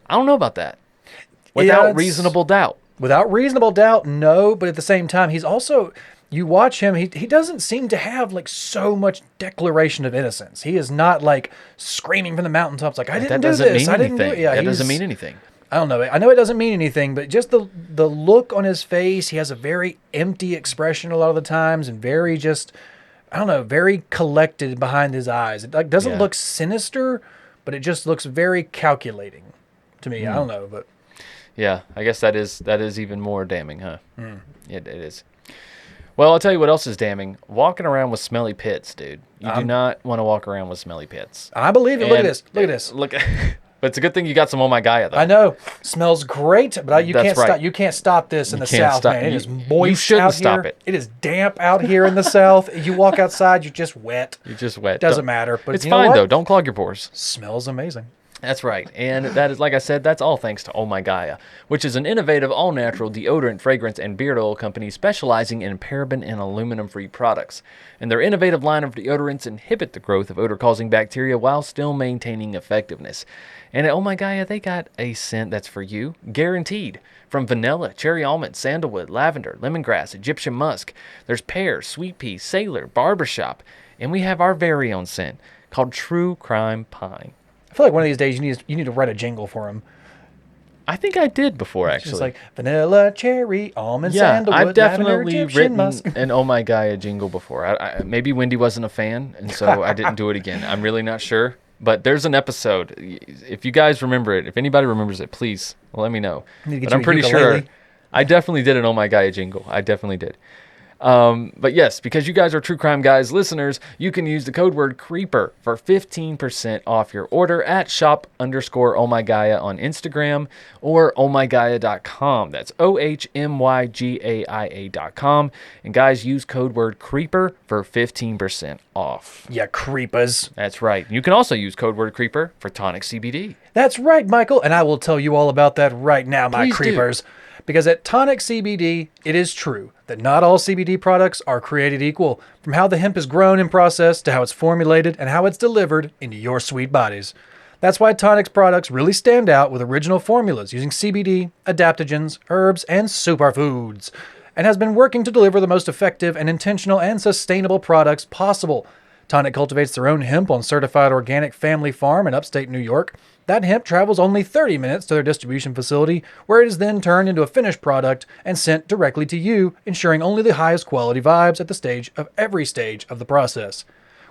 I don't know about that. Without reasonable doubt. Without reasonable doubt, no. But at the same time, he's also, you watch him, he doesn't seem to have like so much declaration of innocence. He is not like screaming from the mountaintops like, I didn't do this. I didn't do it. Yeah, that doesn't mean anything. I don't know. I know it doesn't mean anything, but just the look on his face, he has a very empty expression a lot of the times and very just, I don't know, very collected behind his eyes. It like doesn't look sinister, but it just looks very calculating to me. I don't know, but yeah, I guess that is even more damning, huh? It is. Well, I'll tell you what else is damning. Walking around with smelly pits, dude. You do not want to walk around with smelly pits. I believe it. Look at this. Look at this. But it's a good thing you got some Oh My Gaia, though. I know. Smells great, but you can't stop. You can't stop this in the South, man. It is moist you shouldn't out stop here. it. It is damp out here in the South. You walk outside, you're just wet. You're just wet. Doesn't matter. But it's you know fine, what? though. Don't clog your pores. Smells amazing. That's right. And that is, like I said, that's all thanks to Oh My Gaia, which is an innovative all-natural deodorant, fragrance, and beard oil company specializing in paraben and aluminum-free products. And their innovative line of deodorants inhibit the growth of odor-causing bacteria while still maintaining effectiveness. And at Oh My Gaia, they got a scent that's for you, guaranteed. From vanilla, cherry almond, sandalwood, lavender, lemongrass, Egyptian musk. There's pear, sweet pea, sailor, barbershop. And we have our very own scent called True Crime Pine. I feel like one of these days you need to write a jingle for him. I think I did before, actually. It's like vanilla, cherry, almond, sandalwood, I've definitely lavender, written musk. an Oh My Gaia jingle before. Maybe Wendy wasn't a fan, and so I didn't do it again. I'm really not sure. But there's an episode. If you guys remember it, if anybody remembers it, please let me know. But I'm pretty sure I definitely did an Oh My Gaia jingle. I definitely did. But yes, because you guys are True Crime Guys listeners, you can use the code word CREEPER for 15% off your order at shop_ohmygaia on Instagram or ohmygaia.com. That's ohmygaia.com. And guys, use code word CREEPER for 15% off. Yeah, creepers. That's right. You can also use code word CREEPER for tonic CBD. That's right, Michael. And I will tell you all about that right now, my Please creepers. Because at Tonic CBD, it is true that not all CBD products are created equal, from how the hemp is grown and processed to how it's formulated and how it's delivered into your sweet bodies. That's why Tonic's products really stand out with original formulas using CBD, adaptogens, herbs, and superfoods, and has been working to deliver the most effective and intentional and sustainable products possible. Tonic cultivates their own hemp on certified organic family farm in upstate New York. That hemp travels only 30 minutes to their distribution facility, where it is then turned into a finished product and sent directly to you, ensuring only the highest quality vibes at every stage of the process.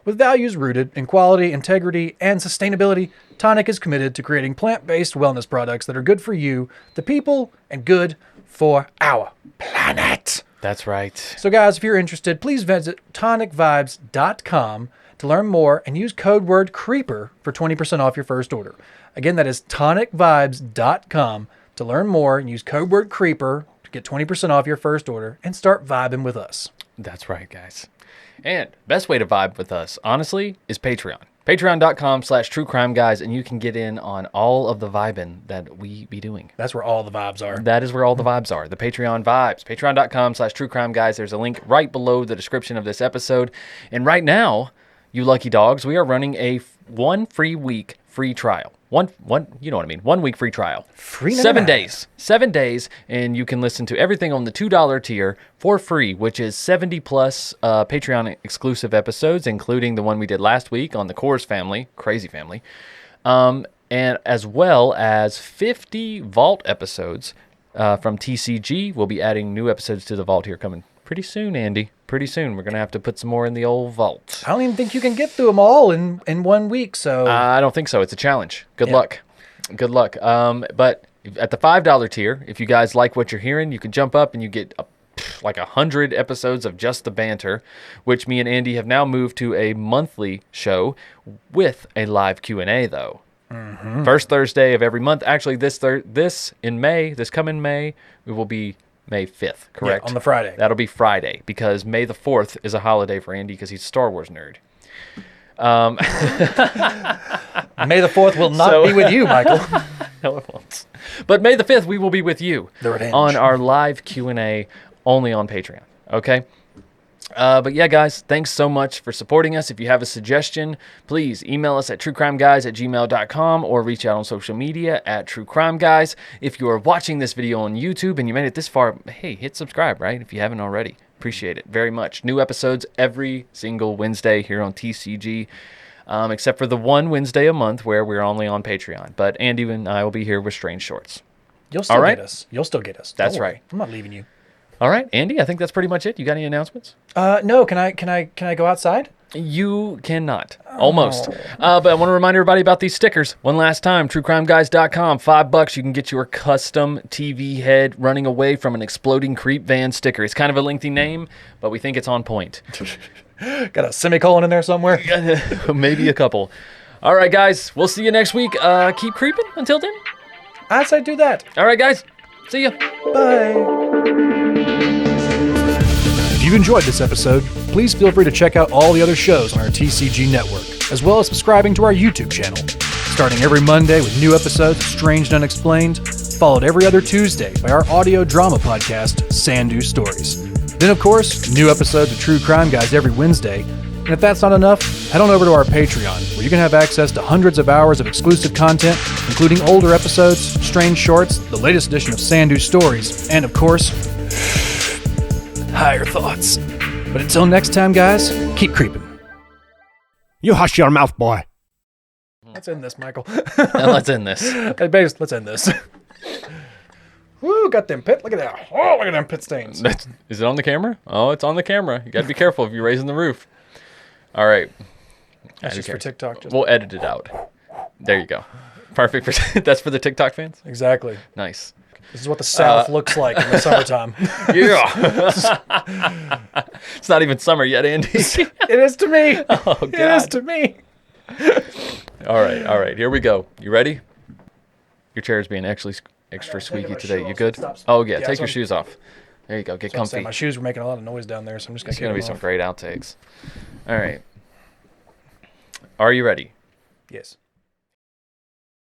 With values rooted in quality, integrity, and sustainability, Tonic is committed to creating plant-based wellness products that are good for you, the people, and good for our planet. That's right. So guys, if you're interested, please visit tonicvibes.com to learn more and use code word CREEPER for 20% off your first order. Again, that is tonicvibes.com to learn more and use code word CREEPER to get 20% off your first order and start vibing with us. That's right, guys. And best way to vibe with us, honestly, is Patreon. Patreon.com/truecrimeguys, and you can get in on all of the vibing that we be doing. That's where all the vibes are. That is where all the vibes are. The Patreon vibes. Patreon.com/truecrimeguys. There's a link right below the description of this episode. And right now, you lucky dogs, we are running a 1 free week free trial. One, you know what I mean. 1 week free trial. Free 7 days. 7 days, and you can listen to everything on the $2 tier for free, which is 70 plus Patreon exclusive episodes, including the one we did last week on the Coors family, crazy family, and as well as 50 Vault episodes from TCG. We'll be adding new episodes to the Vault here coming pretty soon, Andy. Pretty soon. We're going to have to put some more in the old vault. I don't even think you can get through them all in 1 week, so... I don't think so. It's a challenge. Good luck. Good luck. But at the $5 tier, if you guys like what you're hearing, you can jump up and you get like 100 episodes of just the banter, which me and Andy have now moved to a monthly show with a live Q&A, though. First Thursday of every month. Actually, this coming May, we will be May 5th, correct? Yeah, on the Friday. That'll be Friday because May the 4th is a holiday for Andy because he's a Star Wars nerd. May the 4th will not be with you, Michael. No, it won't. But May the 5th, we will be with you on our live Q&A only on Patreon, okay? But yeah, guys, thanks so much for supporting us. If you have a suggestion, please email us at truecrimeguys@gmail.com or reach out on social media at truecrimeguys. If you are watching this video on YouTube and you made it this far, hey, hit subscribe, right? If you haven't already. Appreciate it very much. New episodes every single Wednesday here on TCG, except for the one Wednesday a month where we're only on Patreon. But Andy and I will be here with Strange Shorts. You'll still get us. You'll still get us. That's right. I'm not leaving you. All right, Andy, I think that's pretty much it. You got any announcements? No. Can I go outside? You cannot. Almost. But I want to remind everybody about these stickers. One last time, truecrimeguys.com. $5. You can get your custom TV head running away from an exploding creep van sticker. It's kind of a lengthy name, but we think it's on point. Got a semicolon in there somewhere? Maybe a couple. All right, guys. We'll see you next week. Keep creeping until then. I say do that. All right, guys. See ya. Bye. If you've enjoyed this episode, please feel free to check out all the other shows on our TCG network, as well as subscribing to our YouTube channel. Starting every Monday with new episodes of Strange and Unexplained, followed every other Tuesday by our audio drama podcast, Sandu Stories. Then, of course, new episodes of True Crime Guys every Wednesday. And if that's not enough, head on over to our Patreon, where you can have access to hundreds of hours of exclusive content, including older episodes, Strange Shorts, the latest edition of Sandu Stories, and, of course, higher thoughts. But until next time, guys, keep creeping. You hush your mouth, boy. Let's end this, Michael. Let's end this. Let's end this. Woo, got them pit. Look at that. Oh, look at them pit stains. Is it on the camera? Oh, it's on the camera. You got to be careful if you're raising the roof. All right. That's just for TikTok. We'll edit it out. There you go. Perfect. That's for the TikTok fans? Exactly. Nice. This is what the South looks like in the summertime. Yeah. It's not even summer yet, Andy. It is to me. Oh, God. It is to me. All right. Here we go. You ready? Your chair is being extra squeaky today. You good? Oh, yeah. Take your shoes off. There you go. Get comfy. My shoes were making a lot of noise down there, so I'm just going to get them It's going to be some great outtakes. All right. Are you ready? Yes.